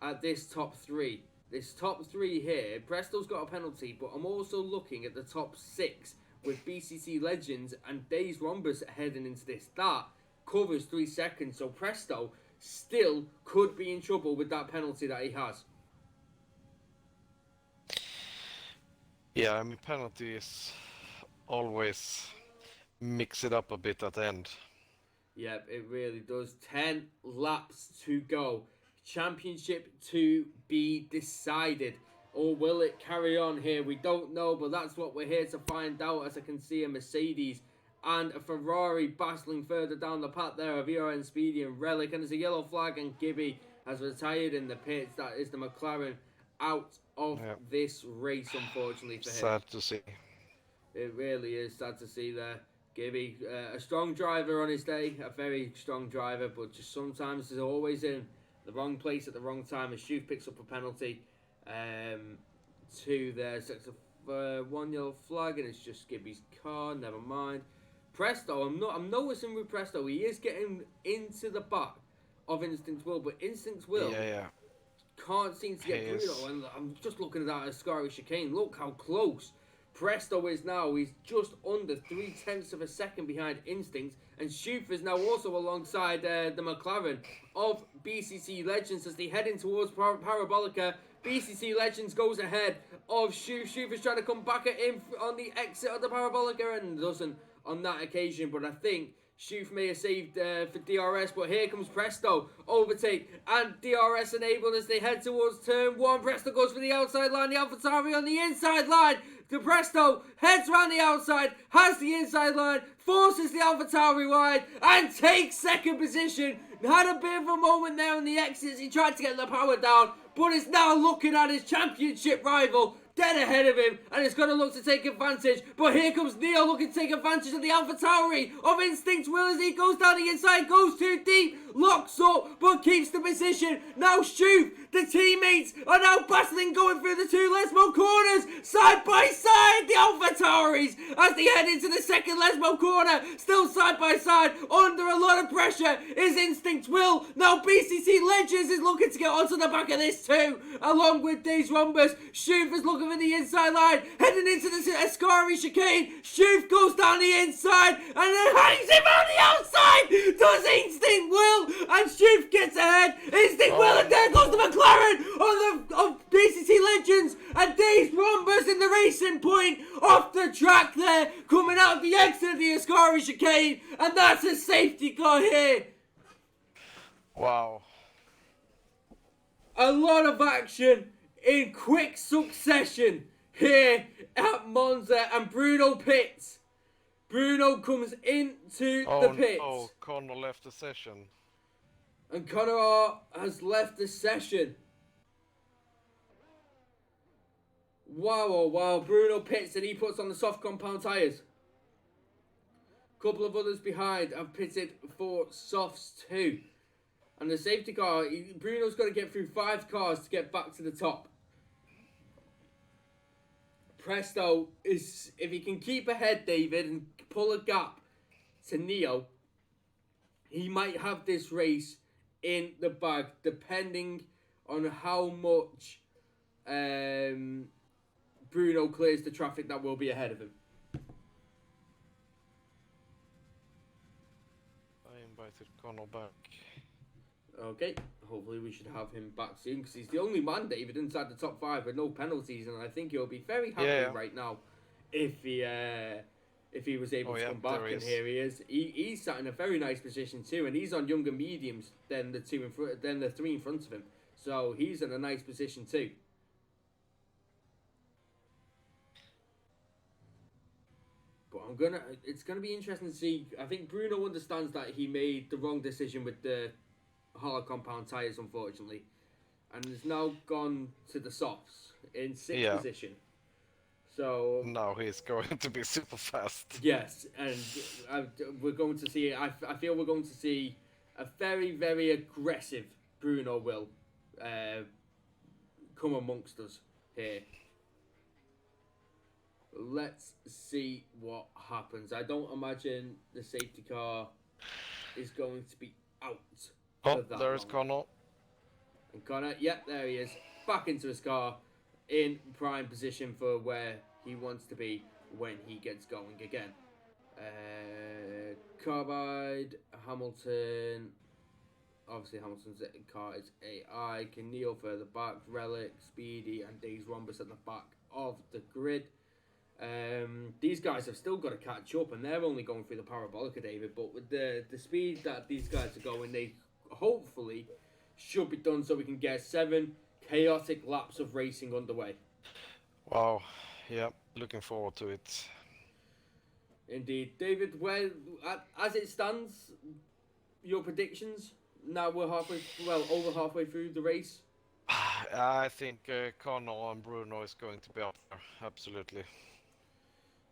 Speaker 1: at this top three. This top three here, Presto's got a penalty, but I'm also looking at the top 6 with BCC Legends and Days Rhombus heading into this. That covers 3 seconds, so Presto still could be in trouble with that penalty that he has.
Speaker 2: Yeah, I mean, penalties always mix it up a bit at the end.
Speaker 1: Yep, it really does. 10 laps to go. Championship to be decided. Or will it carry on here? We don't know, but that's what we're here to find out, as I can see a Mercedes and a Ferrari battling further down the path there of ERN Speedy and Relic. And there's a yellow flag, and Gibby has retired in the pits. That is the McLaren out of this race, unfortunately for him.
Speaker 2: Sad to see.
Speaker 1: It really is sad to see there. Gibby, a strong driver on his day, a very strong driver, but just sometimes is always in the wrong place at the wrong time. As Shoof picks up a penalty, 2 there. So it's a 1 yellow flag, and it's just Gibby's car. Never mind. Presto, I'm noticing with Presto, he is getting into the back of Instinct Will, but Instinct Will can't seem to get through though. And I'm just looking at that Ascari chicane. Look how close Presto is now. He's just under 0.3 of a second behind Instinct, and Shoof is now also alongside the McLaren of BCC Legends as they head in towards Parabolica. BCC Legends goes ahead of Shoof. Shoof is trying to come back at him on the exit of the Parabolica and doesn't on that occasion, but I think Shoof may have saved for DRS, but here comes Presto. Overtake and DRS enabled as they head towards turn 1. Presto goes for the outside line. The AlphaTauri on the inside line. The Presto heads around the outside, has the inside line, forces the AlphaTauri wide, and takes second position. Had a bit of a moment there on the exits. He tried to get the power down, but is now looking at his championship rival dead ahead of him, and is going to look to take advantage. But here comes Neo looking to take advantage of the AlphaTauri of Instinct Will as he goes down the inside, goes too deep, locks up, but keeps the position. Now Shoof, the teammates are now battling, going through the 2 Lesmo corners, side by side, the AlphaTauris, as they head into the second Lesmo corner, still side by side, under a lot of pressure, is Instinct Will. Now BCC Legends is looking to get onto the back of this too, along with Days Rhombus. Shoof is looking for the inside line, heading into the Ascari chicane. Shoof goes down the inside, and then hangs him on the outside, does Instinct Will, and Shoof gets ahead. Instinct Will, and there goes the McLaren of BCC Legends, and Days Rhombus in the racing point off the track there, coming out of the exit of the Ascari chicane, and that's a safety car here.
Speaker 2: Wow.
Speaker 1: A lot of action in quick succession here at Monza, and Bruno pits. Bruno comes into the pits.
Speaker 2: Oh, Connor left the session.
Speaker 1: And Connor has left the session. Wow, oh wow. Bruno pits and he puts on the soft compound tyres. A couple of others behind have pitted for softs too. And the safety car, Bruno's got to get through 5 cars to get back to the top. Presto is, if he can keep ahead, David, and pull a gap to Neo, he might have this race in the bag, depending on how much Bruno clears the traffic that will be ahead of him.
Speaker 2: I invited Connor back.
Speaker 1: Okay, hopefully we should have him back soon, because he's the only man, David, inside the top 5 with no penalties, and I think he'll be very happy right now if he was able to come back. And here he is. He's sat in a very nice position too, and he's on younger mediums than the 3 in front of him, so he's in a nice position too. It's gonna be interesting to see. I think Bruno understands that he made the wrong decision with the hollow compound tires, unfortunately, and has now gone to the softs in sixth position. So
Speaker 2: now he's going to be super fast.
Speaker 1: Yes, and we're going to see. I feel we're going to see a very, very aggressive Bruno will come amongst us here. Let's see what happens. I don't imagine the safety car is going to be out.
Speaker 2: Oh, there's Connor.
Speaker 1: And Connor, yep, there he is. Back into his car in prime position for where he wants to be when he gets going again. Carbide, Hamilton. Obviously, Hamilton's car is AI. Keneal further back. Relic, Speedy, and Days Rhombus at the back of the grid. These guys have still got to catch up, and they're only going through the Parabolica, David. But with the speed that these guys are going, they hopefully should be done so we can get 7 chaotic laps of racing underway.
Speaker 2: Wow, yeah, looking forward to it.
Speaker 1: Indeed. David, as it stands, your predictions? Now we're over halfway through the race.
Speaker 2: I think Connor and Bruno is going to be up there, absolutely.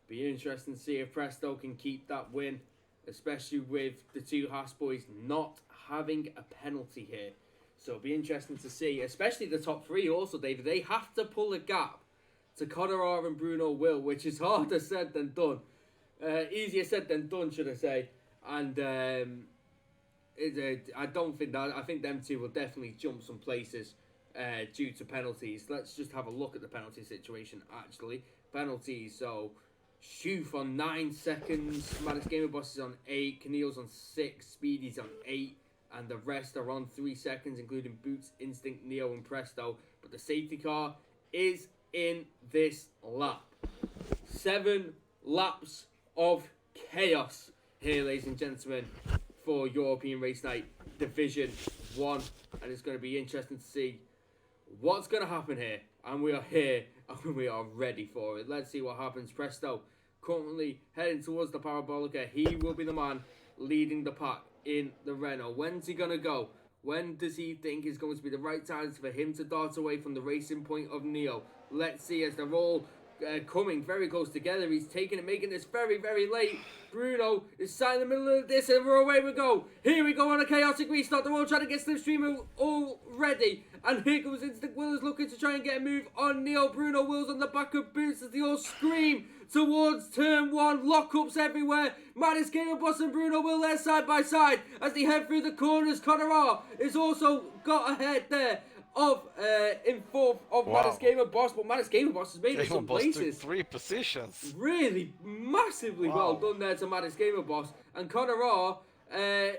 Speaker 1: Be interesting to see if Presto can keep that win, especially with the two Haas boys not having a penalty here. So it'll be interesting to see, especially the top 3 also, David. They have to pull a gap to Connor R and Bruno Will, which is harder said than done. Easier said than done, should I say. And I don't think that. I think them two will definitely jump some places due to penalties. Let's just have a look at the penalty situation, actually. Penalties, so Schoof on 9 seconds, Maddox Gamer Boss is on 8, Keneal's on 6, Speedy's on 8, and the rest are on 3 seconds, including Boots, Instinct, Neo, and Presto. But the safety car is in this lap. 7 laps of chaos here, ladies and gentlemen, for European Race Night Division 1. And it's going to be interesting to see what's going to happen here. And we are here and we are ready for it. Let's see what happens. Presto currently heading towards the Parabolica. He will be the man leading the pack in the Renault. When's he going to go? When does he think is going to be the right time for him to dart away from the racing point of Neo? Let's see, as they're all coming very close together. He's taking it, making this very, very late. Bruno is sat in the middle of this, and away we go. Here we go on a chaotic restart. They're all trying to get Slipstream already. And here comes Instinct Willers looking to try and get a move on Neo. Bruno Wills on the back of Boots as they all scream towards turn 1. Lockups everywhere. Madness Gamer Boss and Bruno Will there side by side as they head through the corners. Connor R is also got ahead there of in 4th of Madness Gamer Boss, but Madness Gamer Boss has made it some places.
Speaker 2: 3 positions.
Speaker 1: Really massively well done there to Madness Gamer Boss. And Connor R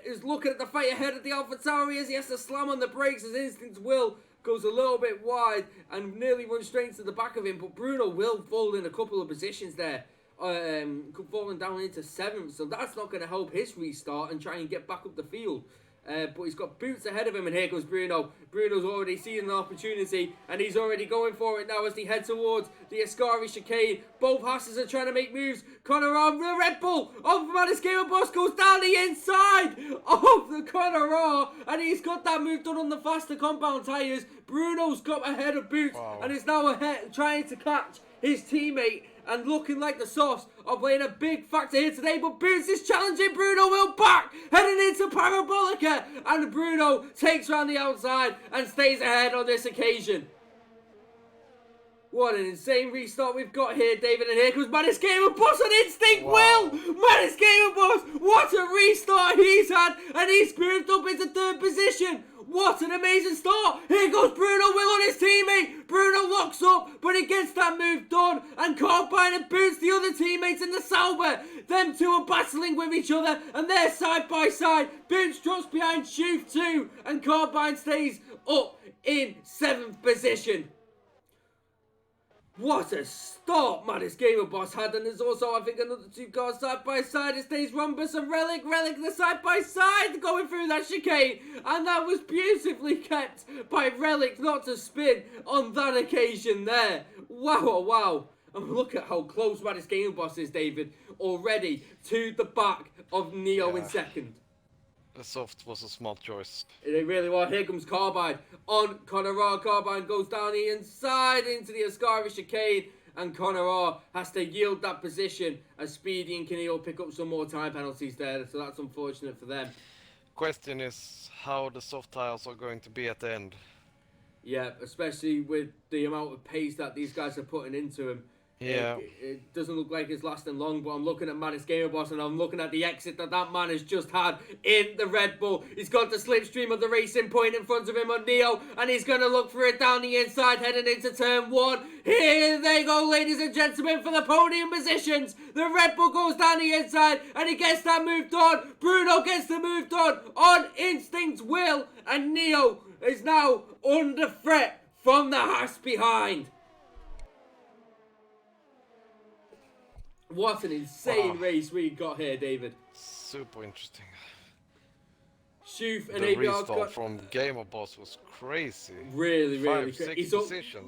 Speaker 1: is looking at the fight ahead of the Alpha Tauri as he has to slam on the brakes as Instinct Will goes a little bit wide and nearly runs straight into the back of him. But Bruno will fall in a couple of positions there, falling down into 7th. So that's not going to help his restart and try and get back up the field. But he's got Boots ahead of him, and here goes Bruno. Bruno's already seen an opportunity, and he's already going for it now as they head towards the Ascari chicane. Both Hasses are trying to make moves. Connor R, the Red Bull of Madness Gamer Boss goes down the inside of the Connor R, and he's got that move done on the faster compound tyres. Bruno's got ahead of Boots, and is now ahead, trying to catch his teammate. And looking like the Softs are playing a big factor here today. But Boots is challenging Bruno Will back, heading into Parabolica. And Bruno takes round the outside and stays ahead on this occasion. What an insane restart we've got here, David. And here comes Madness Gamer Boss on Instinct Will. Madness Gamer Boss, what a restart he's had. And he's moved up into 3rd position. What an amazing start. Here goes Bruno Will on his teammate. Bruno locks up, but he gets that move done. And Carbine and Boots, the other teammates in the Sauber. Them two are battling with each other, and they're side by side. Boots drops behind Schoof too, and Carbine stays up in 7th position. What a start Madness Gamer Boss had, and there's also, I think, another 2 cars side by side. It stays Rhombus and Relic. Relic, the side by side, going through that chicane, and that was beautifully kept by Relic not to spin on that occasion there. Wow, wow. And look at how close Madis Game Boss is, David, already to the back of Neo in second.
Speaker 2: The soft was a smart choice.
Speaker 1: It really was. Here comes Carbine on Conor. Carbine goes down the inside into the Ascari chicane, and Conor has to yield that position as Speedy and Keneal pick up some more time penalties there, so that's unfortunate for them.
Speaker 2: Question is how the soft tires are going to be at the end.
Speaker 1: Yeah, especially with the amount of pace that these guys are putting into him.
Speaker 2: Yeah.
Speaker 1: It doesn't look like it's lasting long, but I'm looking at Madis Gamer Boss and I'm looking at the exit that man has just had in the Red Bull. He's got the slipstream of the racing point in front of him on Neo, and he's going to look for it down the inside heading into turn 1. Here they go, ladies and gentlemen, for the podium positions. The Red Bull goes down the inside and he gets that move done. Bruno gets the move done on Instinct Will, and Neo is now under threat from the Haas behind. What an insane race we got here, David.
Speaker 2: Super interesting.
Speaker 1: Shoof and
Speaker 2: the
Speaker 1: ABR
Speaker 2: restart from Gamer Boss was crazy.
Speaker 1: Really, really
Speaker 2: crazy.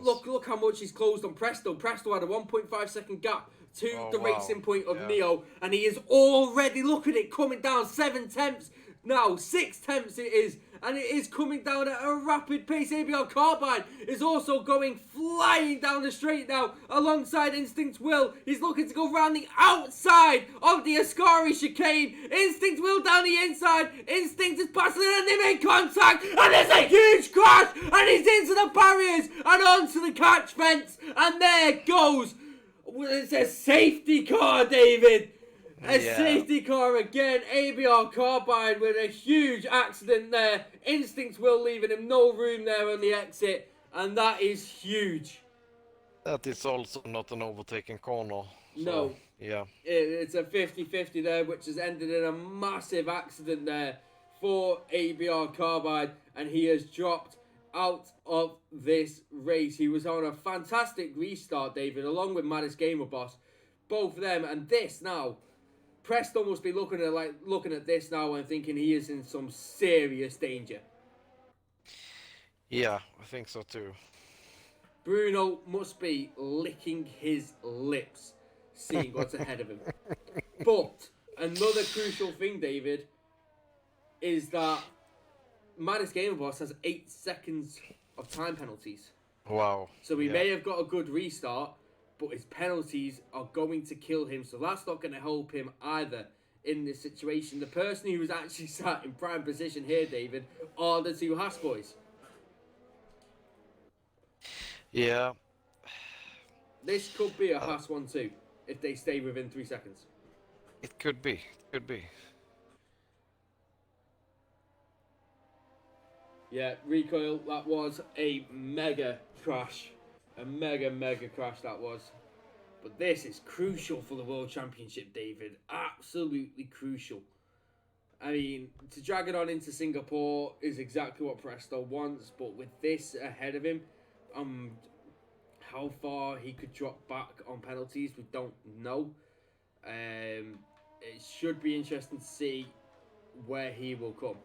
Speaker 1: Look how much he's closed on Presto. Presto had a 1.5 second gap to the racing point of Neo, and he is already, look at it, coming down 7 tenths. Now 6 tenths it is, and it is coming down at a rapid pace. ABR Carbine is also going flying down the straight now alongside Instinct Will. He's looking to go round the outside of the Ascari chicane. Instinct Will down the inside. Instinct is passing and they make contact, and there's a huge crash, and he's into the barriers and onto the catch fence, and there goes. It's a safety car, David. Safety car again. ABR Carbine with a huge accident there. Instinct Will leaving him no room there on the exit, and that is huge.
Speaker 2: That is also not an overtaking corner. So,
Speaker 1: no.
Speaker 2: Yeah.
Speaker 1: It's a 50-50 there, which has ended in a massive accident there for ABR Carbine, and he has dropped out of this race. He was on a fantastic restart, David, along with Madis Gamer Boss. Both of them, and this now. Presto must be looking at this now and thinking he is in some serious danger.
Speaker 2: Yeah, I think so too.
Speaker 1: Bruno must be licking his lips, seeing what's ahead of him. But another crucial thing, David, is that Madis Gamer Boss has 8 seconds of time penalties.
Speaker 2: Wow.
Speaker 1: So he may have got a good restart, but his penalties are going to kill him, so that's not going to help him either in this situation. The person who was actually sat in prime position here, David, are the 2 Haas boys.
Speaker 2: Yeah.
Speaker 1: This could be a Haas 1-2 if they stay within 3 seconds.
Speaker 2: It could be. Could be.
Speaker 1: Yeah, recoil, that was a mega crash. A mega crash that was. But this is crucial for the World Championship, David. Absolutely crucial. I mean, to drag it on into Singapore is exactly what Presto wants, but with this ahead of him, how far he could drop back on penalties, we don't know. It should be interesting to see where he will come.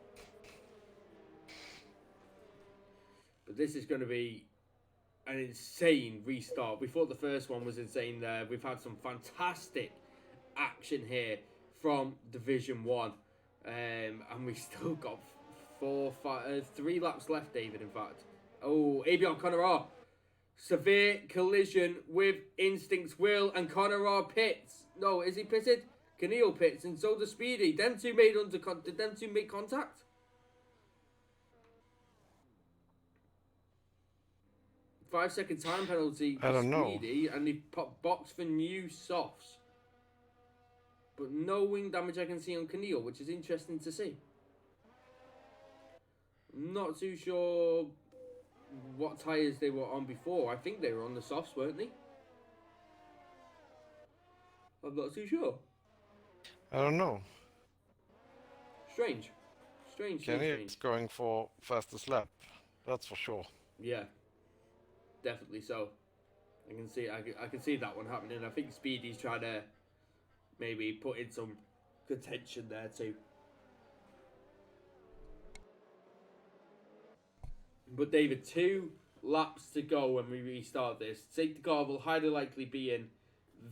Speaker 1: But this is going to be an insane restart. We thought the first one was insane there. We've had some fantastic action here from Division 1. And we still got 3 laps left, David, in fact. Oh, ABR Conor. Severe collision with Instinct Will, and Conor pits. No, is he pitted? Keneal pits, and so does Speedy. Them two made did them two make contact? Five-second time penalty for Speedy, and they pop box for new softs. But no wing damage I can see on Keneal, which is interesting to see. Not too sure what tyres they were on before. I think they were on the softs, weren't they? I'm not too sure.
Speaker 2: I don't know.
Speaker 1: Strange.
Speaker 2: Kenny is going for fastest lap. That's for sure.
Speaker 1: Yeah. Definitely so. I can see that one happening. I think Speedy's trying to maybe put in some contention there too. But David, 2 laps to go when we restart this. Safety car will highly likely be in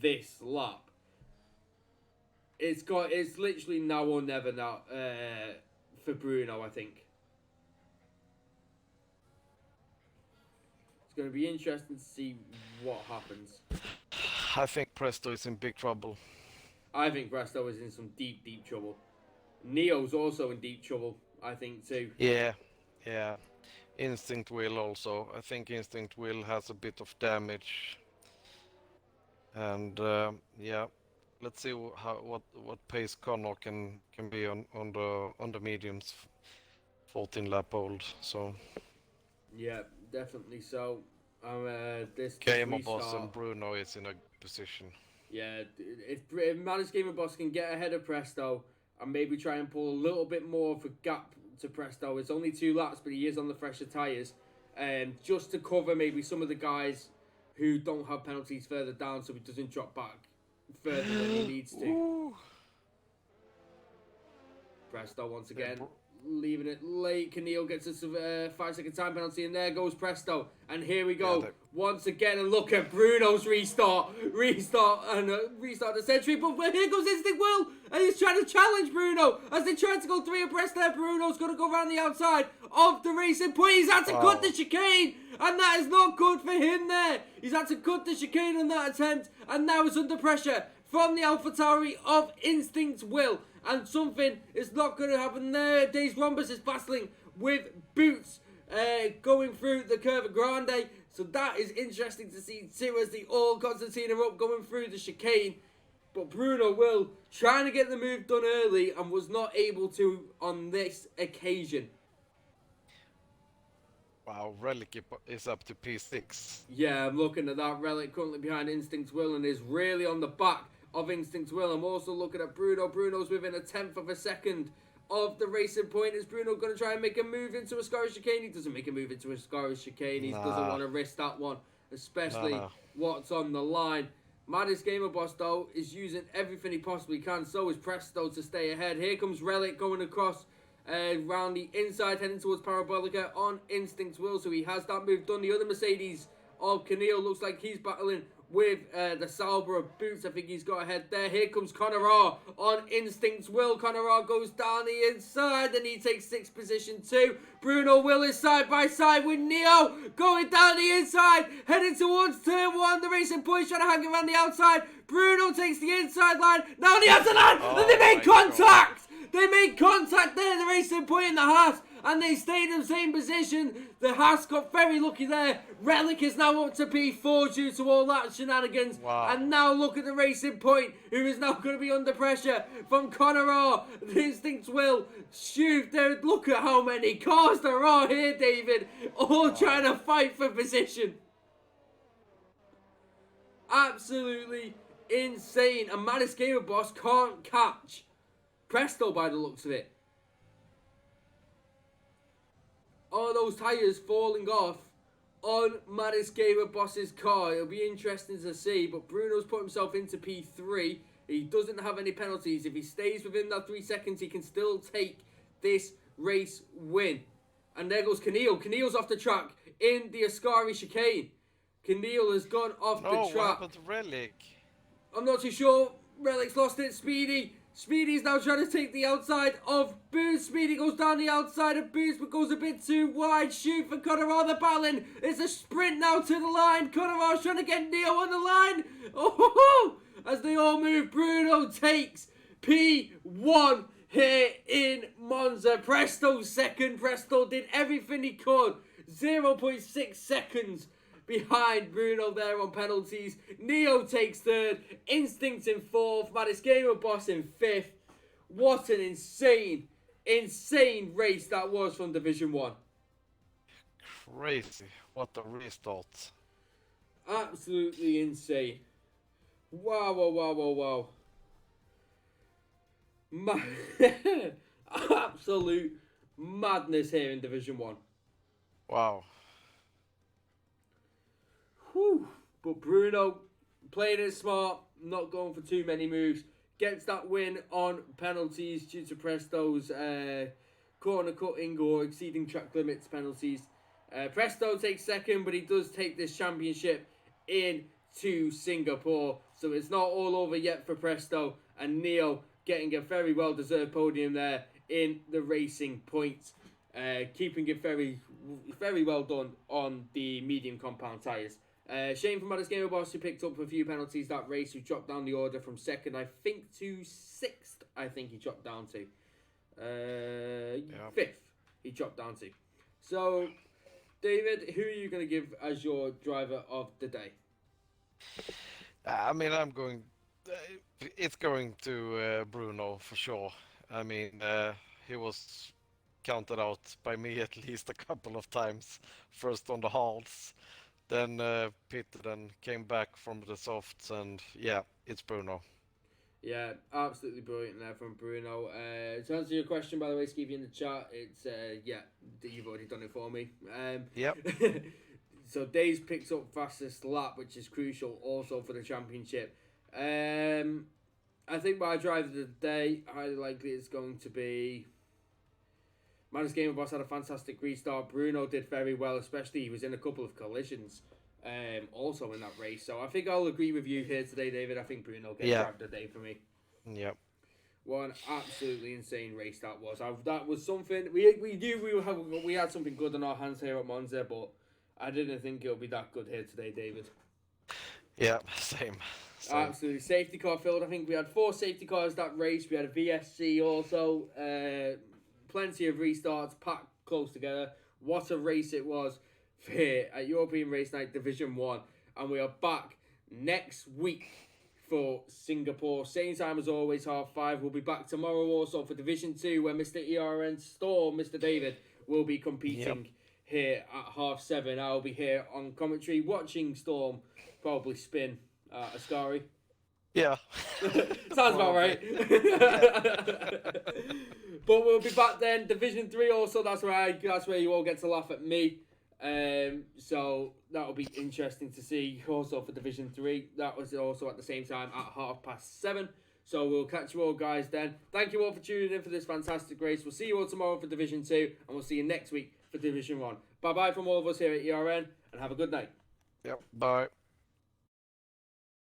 Speaker 1: this lap. It's literally now or never now for Bruno, I think. It's going to be interesting to see what happens.
Speaker 2: I think Presto is in big trouble.
Speaker 1: I think Presto is in some deep, deep trouble. Neo's also in deep trouble, I think, too.
Speaker 2: Yeah. Instinct Will also. I think Instinct Will has a bit of damage. And yeah, let's see what pace Connor can be on the mediums. 14 lap old, so.
Speaker 1: Yeah, definitely so. This
Speaker 2: Gamer Boss and Bruno is in a position.
Speaker 1: Yeah, if Manus Gamer Boss can get ahead of Presto and maybe try and pull a little bit more of a gap to Presto, it's only 2 laps, but he is on the fresher tyres, just to cover maybe some of the guys who don't have penalties further down, so he doesn't drop back further than he needs to.
Speaker 2: Ooh.
Speaker 1: Presto once again. Leaving it late. Keneal gets a 5-second time penalty, and there goes Presto. And here we go once again. And look at Bruno's restart the century. But here goes Instinct Will, and he's trying to challenge Bruno as they try to go 3 abreast there. Bruno's going to go around the outside of the racing point. He's had to cut the chicane, and that is not good for him there. He's had to cut the chicane on that attempt, and now he's under pressure from the AlphaTauri of Instinct Will. And something is not going to happen there. Days Rhombus is battling with Boots going through the Curva Grande. So that is interesting to see too, as they all Constantine are up going through the chicane. But Bruno Will trying to get the move done early and was not able to on this occasion.
Speaker 2: Wow, Relic is up to P6.
Speaker 1: Yeah, I'm looking at that. Relic currently behind Instinct Will and is really on the back of Instinct Will. I'm also looking at Bruno. Bruno's within 1/10 of a second of the racing point. Is Bruno going to try and make a move into Ascari chicane? He doesn't make a move into Ascari chicane. He doesn't want to risk that one, especially what's on the line. Maddest Gamer Boss, though, is using everything he possibly can. So is Presto to stay ahead. Here comes Relic going across around the inside, heading towards Parabolica on Instinct Will. So he has that move done. The other Mercedes of Keneal looks like he's battling with the Sauber of Boots. I think he's got ahead there. Here comes Conor R on Instinct Will. Conor R goes down the inside and he takes 6th position too. Bruno Will is side by side with Neo going down the inside, heading towards turn 1. The racing boys trying to hang around the outside. Bruno takes the inside line. Now on the outside line, and they make contact. They make contact there, the racing point in the Haas, and they stayed in the same position. The Haas got very lucky there. Relic is now up to P4 due to all that shenanigans.
Speaker 2: Wow.
Speaker 1: And now look at the racing point, who is now going to be under pressure from Conor R. The Instinct Will shoot there. Look at how many cars there are here, David, all trying to fight for position. Absolutely insane. And Maddest Gamer Boss can't catch Presto by the looks of it. All those tyres falling off on Maddest Gamer Boss's car. It'll be interesting to see, but Bruno's put himself into P3. He doesn't have any penalties. If he stays within that 3 seconds, he can still take this race win. And there goes Keneal. Keneal's off the track in the Ascari chicane. Keneal has gone off the track.
Speaker 2: What happened to Relic?
Speaker 1: I'm not too sure. Relic's lost it. Speedy's now trying to take the outside of Boots. Speedy goes down the outside of Boots, but goes a bit too wide. Shoot for Conor R. The battling. It's a sprint now to the line. Conor R's trying to get Neo on the line. Oh, as they all move, Bruno takes P1 here in Monza. Presto second. Presto did everything he could. 0.6 seconds behind Bruno there on penalties. Neo takes 3rd. Instinct in 4th. Maddest Gamer Boss in 5th. What an insane race that was from Division 1.
Speaker 2: Crazy. What a restart.
Speaker 1: Absolutely insane. Wow. Absolute madness here in Division 1.
Speaker 2: Wow.
Speaker 1: Whew. But Bruno playing it smart, not going for too many moves, gets that win on penalties due to Presto's corner cutting or exceeding track limits penalties. Presto takes second, but he does take this championship into Singapore. So it's not all over yet for Presto, and Neo getting a very well-deserved podium there in the Racing Point. Keeping it very, very well done on the medium compound tyres. Shane from Modest Gamer Boss, who picked up a few penalties that race, who dropped down the order from second, I think, to sixth. I think he dropped down to fifth. He dropped down to. So, David, who are you going to give as your driver of the day?
Speaker 2: I mean, it's going to Bruno for sure. I mean, he was counted out by me at least a couple of times. First on the hards, then pitted and came back from the softs, and yeah, it's Bruno.
Speaker 1: Yeah, absolutely brilliant there from Bruno. To answer your question, by the way, Skeevy in the chat, it's you've already done it for me.
Speaker 2: Yep.
Speaker 1: So Dave's picked up fastest lap, which is crucial also for the championship. I think my driver of the day, highly likely, is going to be. Manus Gamer Boss had a fantastic restart. Bruno did very well, especially he was in a couple of collisions also in that race. So I think I'll agree with you here today, David. I think Bruno gets driver of the day for me.
Speaker 2: Yep.
Speaker 1: What an absolutely insane race that was. That was something we knew we had something good on our hands here at Monza, but I didn't think it would be that good here today, David.
Speaker 2: Yeah, same.
Speaker 1: Absolutely. Safety car field. I think we had 4 safety cars that race. We had a VSC also. Plenty of restarts, packed close together. What a race it was here at European Race Night Division 1. And we are back next week for Singapore. Same time as always, 5:30. We'll be back tomorrow also for Division 2, where Mr. ERN Storm, Mr. David, will be competing here at 7:30. I'll be here on commentary watching Storm probably spin Ascari.
Speaker 2: Yeah.
Speaker 1: Sounds about right. But we'll be back then. Division 3 also, that's where you all get to laugh at me. So that'll be interesting to see also for Division 3. That was also at the same time at 7:30. So we'll catch you all guys then. Thank you all for tuning in for this fantastic race. We'll see you all tomorrow for Division 2, and we'll see you next week for Division 1. Bye-bye from all of us here at ERN, and have a good night.
Speaker 2: Yep, bye.